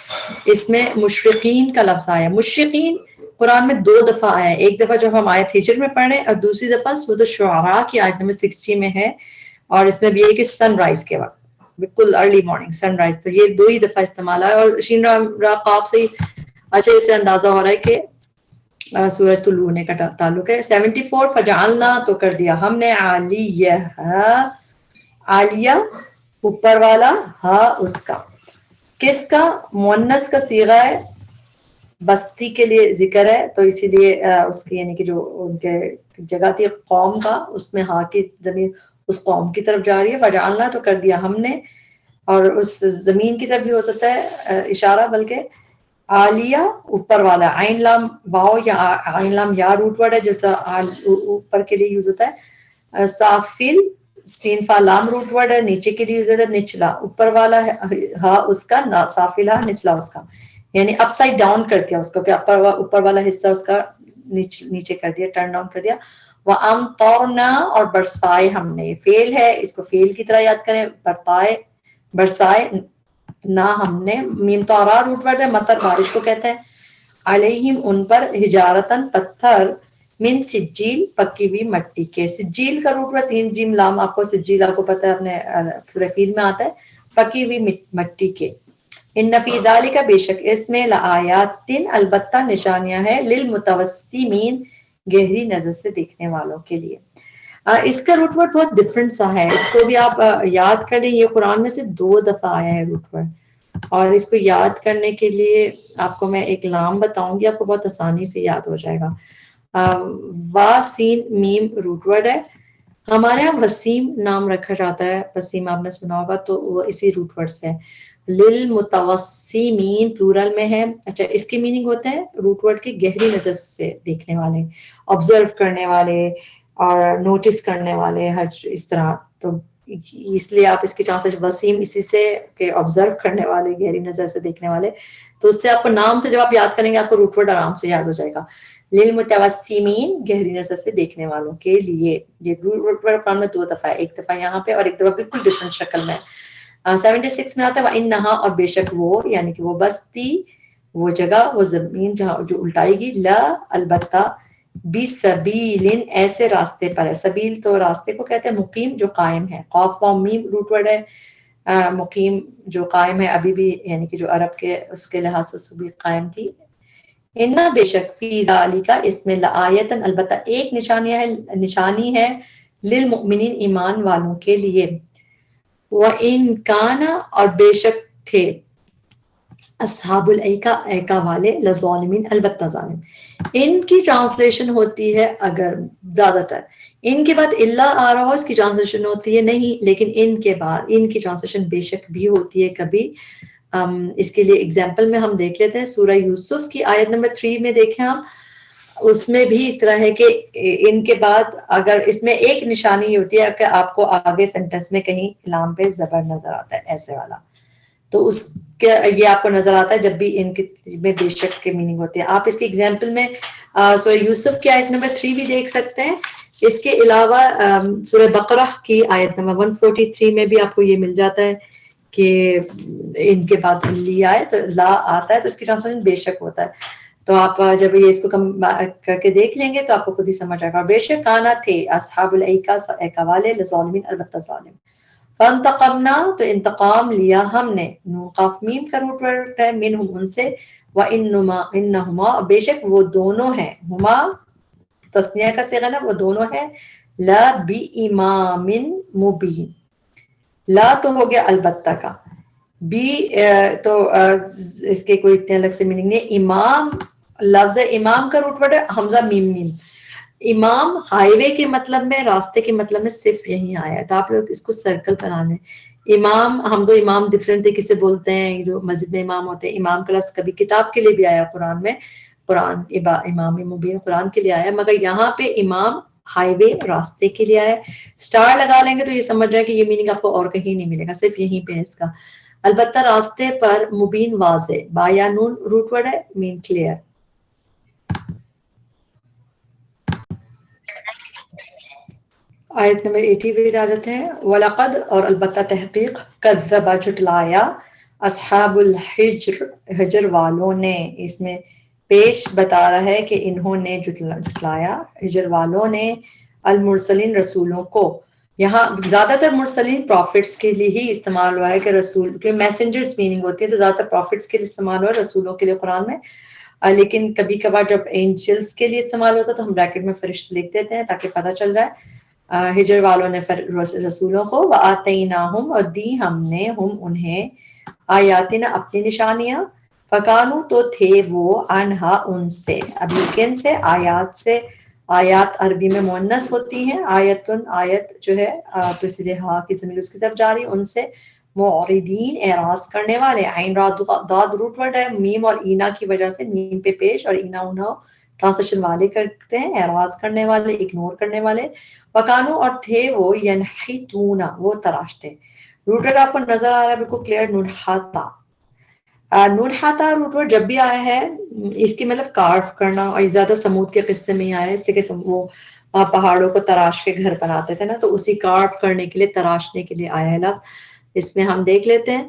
اس میں مشرقین کا لفظ آیا. مشرقین قرآن میں 2 دفعہ آیا ہے, ایک دفعہ جب ہم آیت ہجر میں پڑھ رہے ہیں, اور دوسری دفعہ سورۃ الشعراء کی آیت نمبر 60 میں ہے, اور اس میں بھی ہے کہ سن رائز کے وقت, بالکل ارلی مارننگ سن رائز. تو یہ 2 ہی دفعہ استعمال ہے, اور شین را قاف سے اچھے سے اندازہ ہو رہا ہے کہ سورج طلوع ہونے کا تعلق ہے. 74 فجعلنا, تو کر دیا ہم نے, عالیہ, عالیہ اوپر والا, ہا اس کا, کس کا؟ مؤنث کا صیغہ ہے, بستی کے لیے ذکر ہے, تو اسی لیے اس کی یعنی کہ جو ان کے جگہ تھی قوم کا, اس میں ہا کی ضمیر اس قوم کی طرف جا رہی ہے. فجعلنا, تو کر دیا ہم نے, اور اس زمین کی طرف بھی ہو سکتا ہے اشارہ, بلکہ عالیہ اوپر والا. عین لام واو یا عین لام یا روٹ ورڈ ہے, جیسا اوپر کے لیے یوز ہوتا ہے. سافل, سین فا لام روٹ ورڈ ہے, نیچے کے لیے یوز ہوتا ہے. نچلا, اوپر والا ہا اس کا, سافل ہا, نچلا اس کا, یعنی اپ سائڈ ڈاؤن کر دیا اس کو, کہ اوپر والا حصہ اس کا نیچے کر دیا, ٹرن ڈاؤن کر دیا. وَأَمْطَرْنَا, اور برسائے ہم نے, فعل ہے, اس کو فعل کی طرح یاد کریں, برسائے نہ ہم نے. میم طارا روٹ ورڈ ہے, مطر بارش کو کہتے ہیں. علیہم, ان پر, حجارتن پتھر, من سجیل پکی ہوئی مٹی کے. سجیل کا روٹ ورڈ سین جیم لام, آپ کو سجیل آپ کو پتہ ہے اپنے سورہ فیل میں آتا ہے, پکی ہوئی مٹی کے. ان فی ذالک بے شک اس میں لآیاتن البتہ نشانیاں ہیں للمتوسمین گہری نظر سے دیکھنے والوں کے لیے. اس کا روٹ ورڈ بہت ڈفرینٹ سا ہے، اس کو بھی آپ یاد کر لیں. یہ قرآن میں سے 2 دفعہ آیا ہے روٹ ورڈ، اور اس کو یاد کرنے کے لیے آپ کو میں ایک لام بتاؤں گی، آپ کو بہت آسانی سے یاد ہو جائے گا. وا سین میم روٹ ورڈ ہے. ہمارے یہاں وسیم نام رکھا جاتا ہے، وسیم آپ نے سنا ہوگا، تو وہ اسی روٹ ورڈ سے ہے. للمتوسمین پلورل میں ہے. اچھا، اس کی میننگ ہوتا ہے روٹ ورڈ کی گہری نظر سے دیکھنے والے، آبزرو کرنے والے اور نوٹس کرنے والے، ہر اس طرح. تو اس لیے آپ اس کی ٹرانسلیشن وسیم اسی سے کہ آبزرو کرنے والے، گہری نظر سے دیکھنے والے. تو اس سے آپ کو نام سے جب آپ یاد کریں گے آپ کو روٹ ورڈ آرام سے یاد ہو جائے گا. للمتوسمین گہری نظر سے دیکھنے والوں کے لیے. یہ روٹ ورڈ قرآن میں 2 دفعہ ہے، ایک دفعہ یہاں پہ اور ایک دفعہ بالکل ڈفرینٹ شکل میں. 76 میں آتا ہے وَإِنَّهَا، اور بے شک وہ، یعنی کہ وہ بستی، وہ جگہ، وہ زمین جہاں جو الٹائے گی، لا البتہ، بِسَبِیلٍ ایسے راستے پر ہے. سبیل تو راستے کو کہتے ہیں، مقیم جو قائم ہے. قاف و میم روٹ ورڈ ہے. مقیم جو قائم ہے ابھی بھی، یعنی کہ جو عرب کے اس کے لحاظ سے بھی قائم تھی. اِنَّا بے شک فی ذالک اس میں لآیتن البتہ ایک نشانی ہے للمؤمنین ایمان والوں کے لیے. وَإِن کَانَ اور بے شک تھے اصحاب الایکا ایکا والے لظالمین البتہ ظالم. ان کی ٹرانسلیشن ہوتی ہے اگر، زیادہ تر ان کے بعد اللہ آ رہا ہو اس کی ٹرانسلیشن ہوتی ہے نہیں، لیکن ان کے بعد ان کی ٹرانسلیشن بے شک بھی ہوتی ہے کبھی. اس کے لیے اگزامپل میں ہم دیکھ لیتے ہیں سورہ یوسف کی آیت نمبر 3 میں دیکھیں ہم، اس میں بھی اس طرح ہے کہ ان کے بعد اگر اس میں ایک نشانی ہوتی ہے کہ آپ کو آگے سینٹنس میں کہیں لام پہ زبر نظر آتا ہے ایسے والا، تو اس کے یہ آپ کو نظر آتا ہے جب بھی ان کے میں بے شک کے میننگ ہوتے ہیں. آپ اس کی اگزامپل میں سورہ یوسف کی آیت نمبر 3 بھی دیکھ سکتے ہیں. اس کے علاوہ سورہ بقرہ کی آیت نمبر 143 میں بھی آپ کو یہ مل جاتا ہے کہ ان کے بعد لی آئے تو لا آتا ہے تو اس کی ٹرانسلیشن بے شک ہوتا ہے. تو آپ جب یہ اس کو کم کر کے دیکھ لیں گے تو آپ کو خود ہی سمجھ آئے گا. بے شک کانا تھے اصحاب الایکا ایکا والے لظالمین البتہ ظالم. فانتقمنا تو انتقام لیا ہم نے، نون قاف میم کا روٹ ورڈ ہے، منہم ان سے، وانہما بے شک وہ دونوں ہیں، ہما تسنیہ کا صیغہ نا، وہ دونوں ہیں، لا بِإِمام مبین. لا تو ہو گیا البتہ کا، بی تو اس کے کوئی اتنے الگ سے میننگ نہیں. امام لفظ امام کا روٹ ورڈ ہے حمزہ میم میم. امام ہائی وے کے مطلب میں، راستے کے مطلب میں صرف یہی آیا ہے، تو آپ لوگ اس کو سرکل بنا لیں. امام، ہم تو امام ڈفرینٹ طریقے سے بولتے ہیں، جو مسجد میں امام ہوتے ہیں. امام کا لفظ کبھی کتاب کے لیے بھی آیا قرآن میں، قرآن امام مبین قرآن کے لیے آیا، مگر یہاں پہ امام ہائی وے راستے کے لیے آیا. سٹار لگا لیں گے تو یہ سمجھ جائے کہ یہ میننگ آپ کو اور کہیں نہیں ملے گا، صرف یہیں پہ ہے اس کا. البتہ راستے پر، مبین واضح، با یا نون روٹ ورڈ ہے، مین کلیئر. آیت نمبر 80 پہ آ جاتے ہیں. وَلَقَدْ اور البتہ تحقیق، کذب جھٹلایا، اصحاب الحجر حجر والوں نے. اس میں پیش بتا رہا ہے کہ انہوں نے جھٹلایا، حجر والوں نے، المرسلین رسولوں کو. یہاں زیادہ تر مرسلین پروفٹس کے لیے ہی استعمال ہوا ہے کہ رسول کے میسنجرز میننگ ہوتی ہے، تو زیادہ تر پروفٹس کے لیے استعمال ہوا ہے، رسولوں کے لیے قرآن میں. لیکن کبھی کبھار جب اینجلس کے لیے استعمال ہوتا ہے تو ہم بریکٹ میں فرشتے لکھ دیتے ہیں تاکہ پتہ چل جائے. ہجر والوں نے رسولوں کو، وَآتَيْنَاهُمْ اور دی ہم نے، ہم انہیں، آیاتنا اپنی نشانیاں، فَكَانُوا تو تھے وہ، انہا ان سے. اب یہ کن سے؟ آیات سے. آیات عربی میں مؤنث ہوتی ہیں، آیتن آیت جو ہے تو اس لیے ہا کی ضمیر اس کی طرف جاری، ان سے معرضین اعراض کرنے والے. عین را داد روٹ ورڈ ہے، میم اور اینا کی وجہ سے میم پہ پیش، اور اینا انہا ٹرانسلیشن والے کرتے ہیں، اعراض کرنے والے، اگنور کرنے والے. وکانو اور تھے وہ، ینحتون وہ تراشتے. روٹ ورڈ آپ کو نظر آ رہا ہے بالکل کلیئر، ننحتا. ننحتا روٹ ورڈ جب بھی آیا ہے اس کی مطلب کارف کرنا، اور زیادہ سمود کے قصے میں ہی آیا ہے، اس لیے کہ وہ پہاڑوں کو تراش کے گھر بناتے تھے نا، تو اسی کارف کرنے کے لیے، تراشنے کے لیے آیا ہے لفظ. اس میں ہم دیکھ لیتے ہیں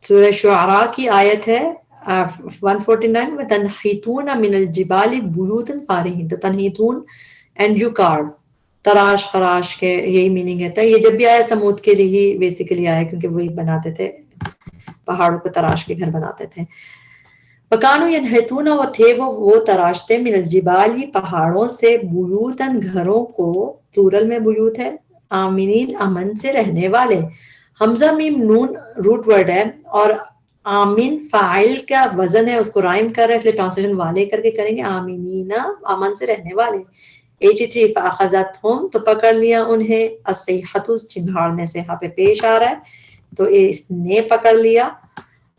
سورہ شعراء کی آیت ہے 149، وَتَنْحِتُونَ مِنَ الْجِبَالِ بُيُوتًا فَارِهِينَ. تو تنحیتون اینڈ یو کارو، تراش خراش کے یہی میننگ ہے. یہ جب بھی آیا سمود کے لیے ہی بیسیکلی آیا، کیونکہ وہی بناتے تھے پہاڑوں کو تراش کے گھر بناتے تھے. وَكَانُوا يَنْحِتُونَ وہ تھے وہ تراشتے من الجبال پہاڑوں سے بیوتاً گھروں کو، پلورل میں بیوت ہے، آمنین امن سے رہنے والے. حمزہ میم نون روٹ ورڈ ہے اور آمین فاعل کا وزن ہے، اس کو رائم کر رہے ہیں، اس لیے ٹرانسلیشن والے کر کے کریں گے، آمینین امن سے رہنے والے. 83 فَأَخَذَتْهُمْ تو پکڑ لیا انہیں، الصَّيْحَةُ چنگھاڑنے سے یہاں پہ پیش آ رہا ہے تو اس نے پکڑ لیا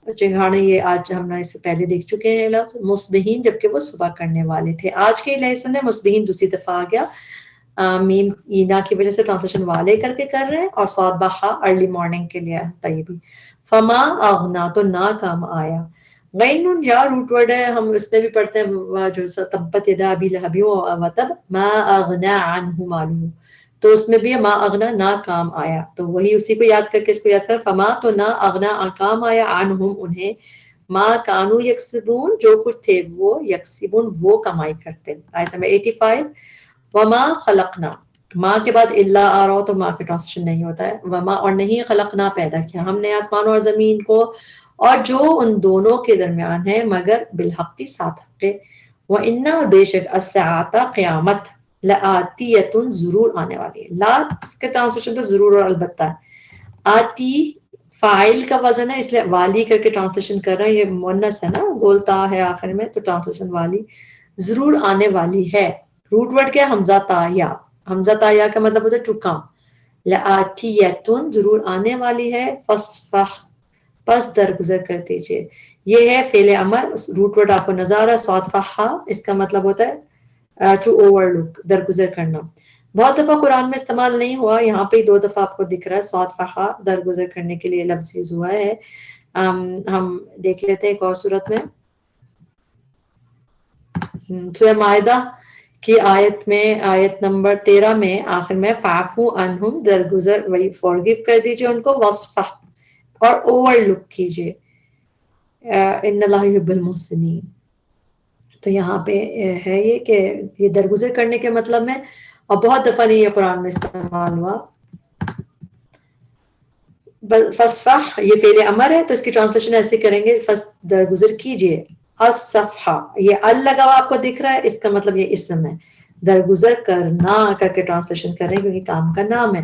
چنگھاڑنے. یہ آج ہم نے اس سے پہلے دیکھ چکے ہیں لفظ مصبحین، جبکہ وہ صبح کرنے والے تھے. آج کے لیسن میں مصبحین دوسری دفعہ آ گیا، میم اینا کی وجہ سے ٹرانسلیشن والے کر کے کر رہے ہیں، اور صاد بحا ارلی مارننگ کے لیے طیبی. فما اغنا تو نہ کام آیا. غین نون یا روٹ ورڈ ہے، ہم اس میں بھی پڑھتے ہیں جو تبت یدا ابی لہب وتب ما اغنا عنہ مالہ، تو اس میں بھی ما اغنا نہ کام آیا، تو وہی اسی کو یاد کر کے اس کو یاد کر. فما تو نہ اغنا کام آیا عنہم انہیں، ما کانو یکسبون جو کچھ تھے وہ یکسبون وہ کمائی کرتے. آیت نمبر 85 وما خلقنا، ماں کے بعد اللہ آ رہا ہو تو ماں کا ٹرانسلیشن نہیں ہوتا ہے. وما اور نہیں، خلقنا پیدا کیا ہم نے آسمان اور زمین کو اور جو ان دونوں کے درمیان ہے، مگر بالحق ساتھ حق. وَإِنَّا اور بے شک السَّاعَةَ قیامت لَآتِیَةٌ ضرور آنے والی ہے. لا کے ٹرانسلیشن تو ضرور اور البتہ ہے. آتی فاعل کا وزن ہے، اس لیے والی کر کے ٹرانسلیشن کر رہے ہیں، یہ مونس ہے نا، گولتا ہے آخر میں، تو ٹرانسلیشن والی ضرور آنے والی ہے. روٹ ورڈ کیا؟ حمزہ تا یا. حمزہ تا یا کا مطلب ہوتا ہے ٹو کم. لآتیتن ضرور آنے والی ہے، فصفح پس درگزر کر دیجئے. یہ ہے فعل امر، روٹ ورڈ آپ کو نظر آ رہا ہے صاد فحا، اس کا مطلب ہوتا ہے ٹو اوور لک، درگزر کرنا. بہت دفعہ قرآن میں استعمال نہیں ہوا، یہاں پہ 2 دفعہ آپ کو دکھ رہا ہے صاد فحا، درگزر کرنے کے لیے لفظ یوز ہوا ہے. ہم دیکھ لیتے ہیں ایک اور صورت میں، سورہ مائدہ کی آیت میں، آیت نمبر 13 میں آخر میں فاعفو عنہم درگزر وہی فارگیو کر دیجئے ان کو، وصفح اور اوور لک کیجئے، ان اللہ یحب المحسنین. تو یہاں پہ ہے یہ کہ یہ درگزر کرنے کے مطلب میں، اور بہت دفعہ نہیں یہ قرآن میں استعمال ہوا. فصفح یہ فعل امر ہے تو اس کی ٹرانسلیشن ایسے کریں گے، درگزر کیجئے. الصفحہ یہ ال لگا ہوا آپ کو دکھ رہا ہے، اس کا مطلب یہ اسم ہے، درگزر کرنا کر کے ٹرانسلیشن کریں کیونکہ کام کا نام ہے.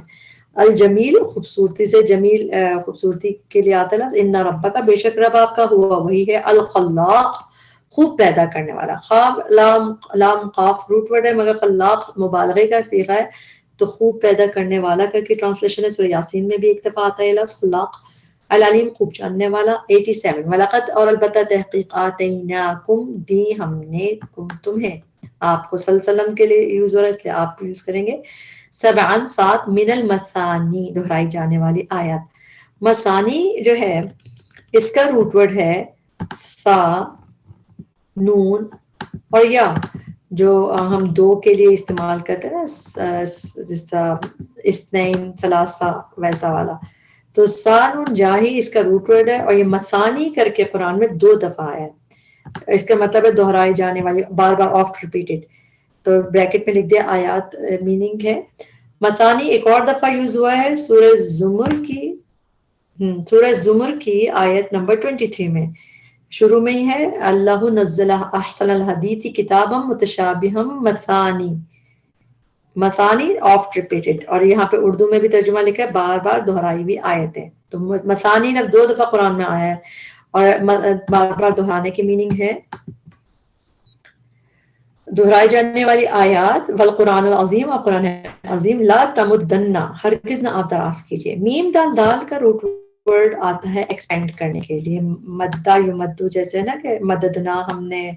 الجمیل خوبصورتی سے، جمیل خوبصورتی کے لیے آتا ہے لفظ. ان ربک بے شک رب آپ کا ہوا وہی ہے، الخلاق خوب پیدا کرنے والا. خواب لام قاف روٹ ورڈ ہے مگر خلاق مبالغے کا صیغہ ہے تو خوب پیدا کرنے والا کر کے ٹرانسلیشن ہے. سورہ یاسین میں بھی ایک دفعہ آتا ہے لفظ خلاق. العلیم خوب جاننے والا. 87 وَلَقَدْ اور البتہ تحقیق آتَيْنَاكُمْ دی ہم نے کم تمہیں، آپ کو صلی اللہ علیہ وسلم کے لیے یوز ہو رہا ہے اس لیے آپ یوز کریں گے. 7 من المثانی دہرائی جانے والی آیات. مثانی جو ہے اس کا روٹ ورڈ ہے سا نون اور یا، جو ہم دو کے لیے استعمال کرتے ہیں نا، جس طرح اثنین ثلاثہ ویسا والا، تو سا نون جاہی اس کا روٹ ورڈ ہے، اور یہ مثانی کر کے قرآن میں 2 دفعہ آیا ہے. اس کا مطلب ہے دہرائی جانے والی، بار بار آفٹ ریپیٹڈ. تو بریکٹ میں لکھ دیا آیات، میننگ ہے مثانی. ایک اور دفعہ یوز ہوا ہے سورہ زمر کی آیت نمبر 23 میں، شروع میں ہی ہے اللہ نزل احسن الحدیث کتابا متشابہا مثانی، مثانی آفٹ ریپیٹڈ، اور یہاں پہ اردو میں بھی ترجمہ لکھا ہے بار بار دہرائی ہوئی آیت ہے. تو مثانی لفظ 2 دفعہ قرآن میں آیا ہے، اور بار بار دہرانے کی میننگ ہے دہرائی جانے والی آیات. والقرآن العظیم اور قرآن عظیم. لا تمدن ہرگز نہ آپ دراز کیجیے. میم دال دال کا روٹ ورڈ آتا ہے ایکسپینڈ کرنے کے لیے، مدہ یمدو جیسے نا کہ مددنا ہم نے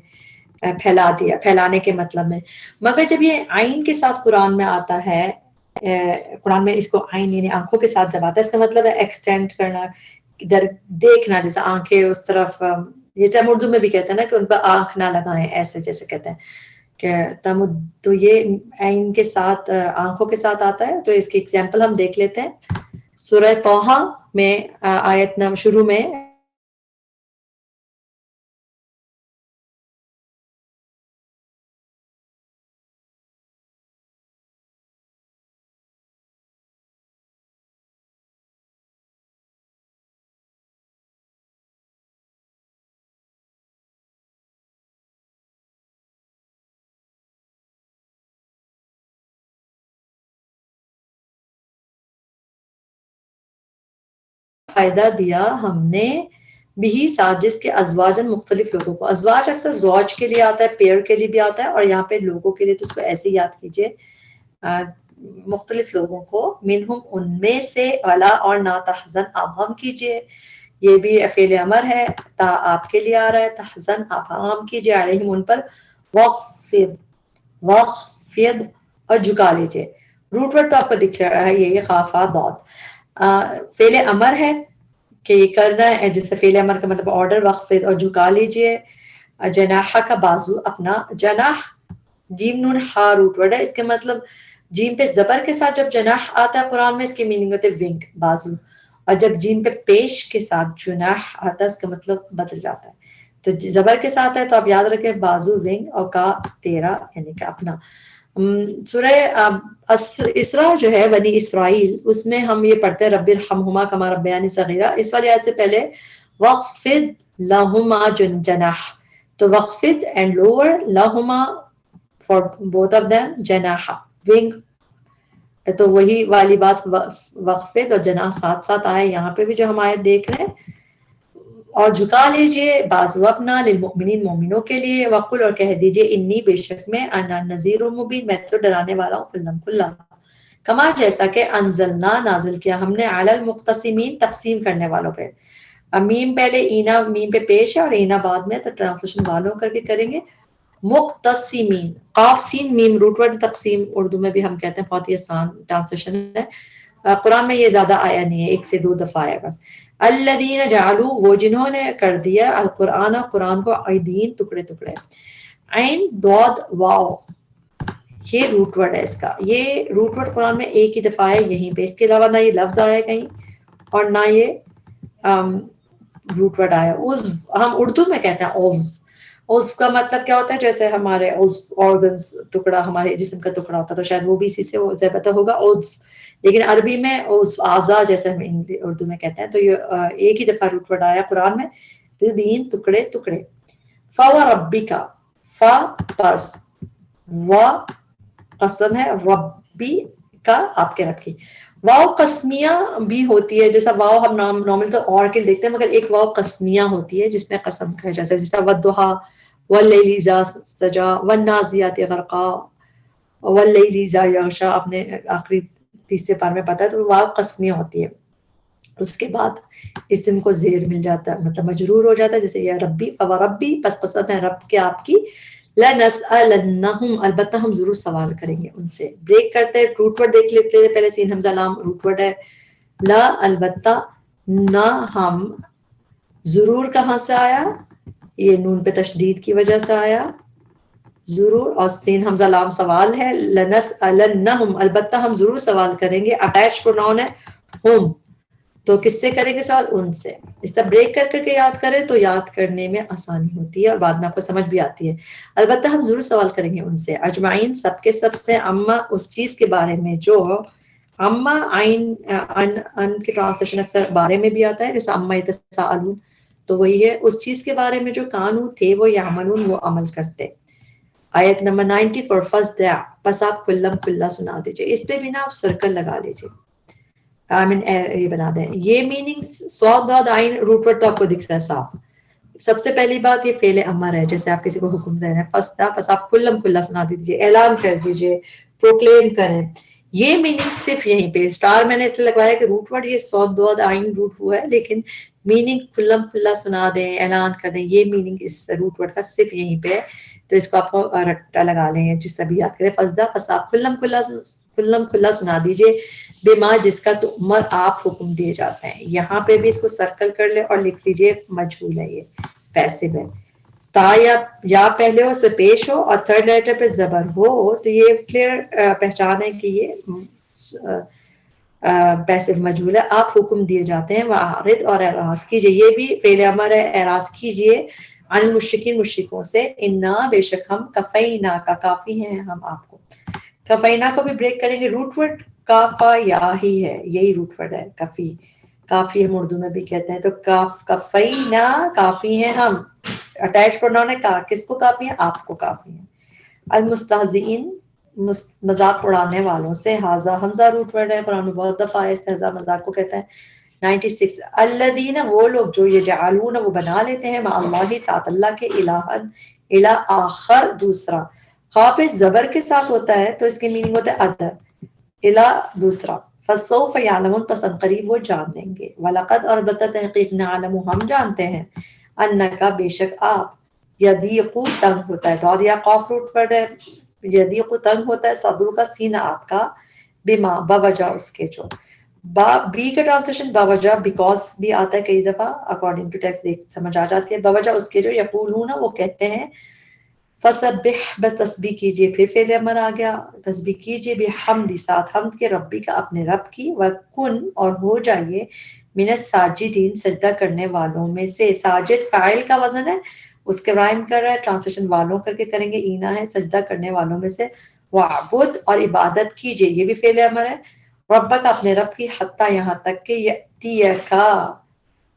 پھیلا دیا، پھیلانے کے مطلب میں. مگر جب یہ عین کے ساتھ قرآن میں آتا ہے، قرآن میں اس کو عین یعنی آنکھوں کے ساتھ جب آتا ہے، اس کا مطلب ہے ایکسٹینڈ کرنا، ادھر دیکھنا، جیسے آنکھیں اس طرف، جیسے ہم اردو میں بھی کہتے ہیں نا کہ ان پر آنکھ نہ لگائیں، ایسے جیسے کہتے ہیں کہ تو یہ عین کے ساتھ آنکھوں کے ساتھ آتا ہے. تو اس کی ایگزامپل ہم دیکھ لیتے ہیں. سورہ طٰہٰ میں آیت شروع میں فائدہ دیا ہم نے بھی ساتھ جس کے ازواجن مختلف لوگوں کو. ازواج اکثر زوج کے لیے آتا ہے، پیئر کے لیے بھی آتا ہے، اور یہاں پہ لوگوں کے لیے تو اس کو ایسے ہی یاد کیجئے مختلف لوگوں کو. منہم ان میں سے، ولا اور نہ تحزن آپ غم کیجئے، یہ بھی فعل امر ہے، تا آپ کے لیے آ رہا ہے، تحزن آپ غم کیجئے، علیہم ان پر، وخفض وخفض اور جھکا لیجئے. روٹ ورڈ تو آپ کو دکھ رہا ہے، یہ خافا ضاد فعل امر ہے کہ یہ کرنا ہے، جیسے فعل امر کا مطلب آرڈر، وخفض اور جھکا لیجئے. جناح کا بازو اپنا، جناح جیم نون ہا روٹ ورڈ ہے، اس کے مطلب جیم پہ زبر کے ساتھ جب جناح آتا ہے قرآن میں، اس کی میننگ ہوتے ہے ونگ، بازو، اور جب جیم پہ پیش کے ساتھ جناح آتا ہے اس کا مطلب بدل جاتا ہے. تو زبر کے ساتھ ہے تو آپ یاد رکھیں بازو ونگ، اور کا تیرا یعنی کہ اپنا. سورہ اسراء جو ہے بنی اسرائیل، اس میں ہم یہ پڑھتے ہیں رب ارحمہما کما ربیانی صغیرہ. اس والی آیت سے پہلے وخفض لہما جناح، تو وخفض اینڈ لوور لہما فار بوتھ آف them جناح ونگ، تو وہی والی بات وقفت اور جناح ساتھ ساتھ آئے یہاں پہ بھی جو ہم آیت دیکھ رہے ہیں. اور جھکا لیجئے بازو اپنا للمؤمنین مومنوں کے لیے، وقل اور کہہ دیجئے انی بے شک میں انا نذیر مبین میں تو ڈرانے والا ہوں کلم کلا، کما جیسا کہ انزلنا نازل کیا ہم نے علی المقتسمین تقسیم کرنے والوں پہ. میم پہلے اینا میم پہ پیش ہے اور اینا بعد میں، تو ٹرانسلیشن والوں کر کے کریں گے. مقتسمین قاف سین میم روٹ ورڈ تقسیم اردو میں بھی ہم کہتے ہیں، بہت ہی آسان ٹرانسلیشن ہے. قرآن میں یہ زیادہ آیا نہیں ہے، 1 سے 2 دفعہ آیا بس. الذین جعلوا وہ جنہوں نے کر دیا القرآن قرآن کو عیدین ٹکڑے ٹکڑے. عین ضاد واو یہ روٹ ورڈ ہے اس کا، یہ روٹ ورڈ قرآن میں ایک ہی دفعہ ہے یہیں پہ، اس کے علاوہ نہ یہ لفظ آیا کہیں اور نہ یہ روٹ ورڈ آیا. عضو ہم اردو میں کہتے ہیں عضو، عضو کا مطلب کیا ہوتا ہے، جیسے ہمارے عضو آرگنز ٹکڑا ہمارے جسم کا ٹکڑا ہوتا ہے، تو شاید وہ بھی اسی سے ضابطہ ہوگا عضو، لیکن عربی میں عضو اعضاء جیسے ہم اردو میں کہتے ہیں. تو یہ ایک ہی دفعہ روٹ ورڈ آیا قرآن میں، دین ٹکڑے ٹکڑے. فوربک ف پس و قسم ہے، ربی کا آپ کے رب کی. واو قسمیہ بھی ہوتی ہے، جیسا واو ہم نارمل تو اور کے دیکھتے ہیں، مگر ایک واو قسمیہ ہوتی ہے جس میں قسم کہا جاتا ہے، جیسا والضحیٰ واللیل اذا سجا والنازعات غرقا واللیل اذا یغشا، آپ نے آخری تیسرے پار میں پتا ہے، تو واو قسمیہ ہوتی ہے. اس کے بعد اسم کو زیر مل جاتا ہے، مطلب مجرور ہو جاتا ہے، جیسے یا ربی فوربی پس قسم ہے رب کے آپ کی، لنسألنہم البتہ ہم ضرور سوال کریں گے ان سے. بریک کرتے ہیں، روٹ ورڈ دیکھ لیتے ہیں پہلے، سین حمزہ لام روٹ ورڈ ہے. لا البتہ، نہ ہم، ضرور کہاں سے آیا، یہ نون پہ تشدید کی وجہ سے آیا ضرور، اور سین حمزہ لام سوال ہے. لنسألنہم البتہ ہم ضرور سوال کریں گے، اٹیچ پروناؤن ہے ہم، تو کس سے کریں گے سوال، ان سے. اس طرح بریک کر کر کے یاد کریں تو یاد کرنے میں آسانی ہوتی ہے اور بعد میں آپ کو سمجھ بھی آتی ہے. البتہ ہم ضرور سوال کریں گے ان سے، اجمعین سب کے سب سے، اما اس چیز کے بارے میں جو، اما عین ان کی ٹرانسلیشن اکثر بارے میں بھی آتا ہے، جیسے اما یتساءلون، تو وہی ہے اس چیز کے بارے میں جو کانو تھے وہ یعملون وہ عمل کرتے. آیت نمبر 94 فَصْدَعْ پس آپ کلم کلا سنا دیجئے. اس پہ بھی نا آپ سرکل لگا لیجئے، یہ بنا دیں. یہ میننگ صاد ضاد عین روٹ ورڈ تو آپ کو دکھ رہا ہے صاف. سب سے پہلی بات یہ فعل امر ہے، جیسے آپ کسی کو حکم دے رہے ہیں، فَصْدَعْ پس آپ کلم کلا سنا دیجئے، اعلان کر دیجئے، پروکلیم کریں. یہ میننگ صرف یہیں پہ اسٹار میں نے اس لیے لگوایا کہ روٹ ورڈ یہ صاد ضاد عین روٹ ہوا ہے، لیکن میننگ کلم کلا سنا دیں، اعلان کر دیں، یہ میننگ اس روٹ ورڈ کا صرف یہیں پہ ہے. تو اس کو آپ کو رٹا لگا لیں جس سے بھی یاد کریں. فَصْدَعْ پس آپ کلم کلا سنا دیجئے، بما جس کا تؤمر آپ حکم دیے جاتے ہیں. یہاں پہ بھی اس کو سرکل کر لیں اور لکھ لیجئے مجھول ہے، یہ پیسو ہے. تا یا پہلے ہو اس پہ پیش ہو اور تھرڈ لیٹر پہ زبر ہو تو یہ کلیئر پہچان ہے کہ یہ پیسو مجھول ہے. آپ حکم دیے جاتے ہیں. وَأَعْرِضْ اور اعراض کیجئے، یہ بھی فعل امر ہے، اعراض کیجئے عن المشرکین مشرکوں سے. انا بے شک ہم کفینا کا کافی ہیں ہم آپ کو. کفینا کو بھی بریک کریں گے، روٹ ورڈ کافا یا ہی ہے، یہی روٹ ورڈ ہے کفی، کافی ہم اردو میں بھی کہتے ہیں. تو کفینا کافی ہیں ہم، اٹیچ پروناؤن ہے کا، کس کو کافی ہیں، آپ کو کافی ہیں. المستہزئین مذاق اڑانے والوں سے، حاضہ حمزہ روٹ ورڈ ہے، قرآن میں بہت دفعہ استہزاء مذاق کو کہتا ہے. 96 الذین وہ لوگ جو یجعلون وہ بنا لیتے ہیں مع اللہ ساتھ اللہ کے الہن الہ آخر دوسرا. خواہ پہ زبر کے ساتھ ہوتا ہے تو اس کی میننگ ہوتا ہے ادر الہ دوسرا. فسوف یعلمون پس ان قریب وہ جان لیں گے. وَلَقَدْ اور البتہ تحقیق نعلم ہم جانتے ہیں انکا بے شک آپ یضیق تنگ ہوتا ہے تو یا قاف روٹ ورڈ ہے. یضیق تنگ ہوتا ہے صدر کا سینہ آپ کا بما بوجہ اس کے جو بی کا ٹرانسلیشن باوجہ بیکاز بھی آتا ہے کئی دفعہ اکارڈنگ ٹو ٹیکسٹ دیکھ سمجھ آ جاتی ہے. باوجہ اس کے جو یقولون وہ کہتے ہیں فسبح بس تسبیح کیجئے. پھر فعل امر آ گیا تسبیح کیجئے بحمد ساتھ حمد کے ربی کا اپنے رب کی وکن اور ہو جائیے من الساجدین سجدہ کرنے والوں میں سے. ساجد فاعل کا وزن ہے اس کے رائم کر رہا ہے ٹرانسلیشن والوں کر کے کریں گے اینا ہے سجدہ کرنے والوں میں سے. وعبد اور عبادت کیجئے یہ بھی فعل امر ہے ربک اپنے رب کی حتی یہاں تک کہ یأتیکا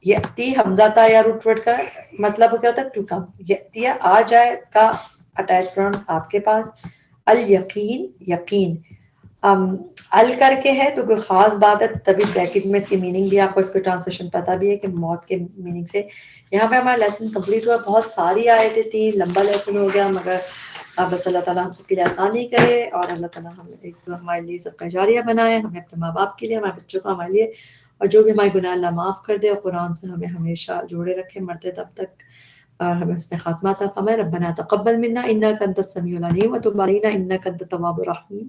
یأتی حمزہ تا یا روٹ ورڈ کا مطلب کیا ہوتا ہے ٹو کم. یأتی آ جائے کا اٹیچ پرون آپ کے پاس. الیقین یقین ال کر کے ہے تو کوئی خاص بات ہے تبھی بریکٹ میں اس کی میننگ بھی آپ کو اس کو ٹرانسلیشن پتہ بھی ہے کہ موت کے میننگ سے. یہاں پہ ہمارا لیسن کمپلیٹ ہوا. بہت ساری آیتیں تھیں لمبا لیسن ہو گیا مگر بس اللہ تعالیٰ ہم سب کے لیے آسانی کرے اور اللہ تعالیٰ ہمارے لیے صدقہ جاریہ بنائے ہمیں اپنے ماں باپ کے لیے ہمارے بچوں کو ہمارے لیے اور جو بھی ہمارے گناہ اللہ معاف کر دے اور قرآن سے ہمیں ہمیشہ جوڑے رکھے مرتے تب تک اور ہمیں حسن خاتمہ عطا فرمائے. ربنا تقبل منا انک انت السمیع العلیم وتب علینا انک انت التواب الرحیم.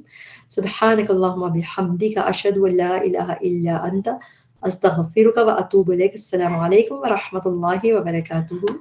سبحانک اللہم بحمدک اشہد ان لا الہ الا انت استغفرک واتوب الیک. السلام علیکم ورحمۃ اللہ وبرکاتہ.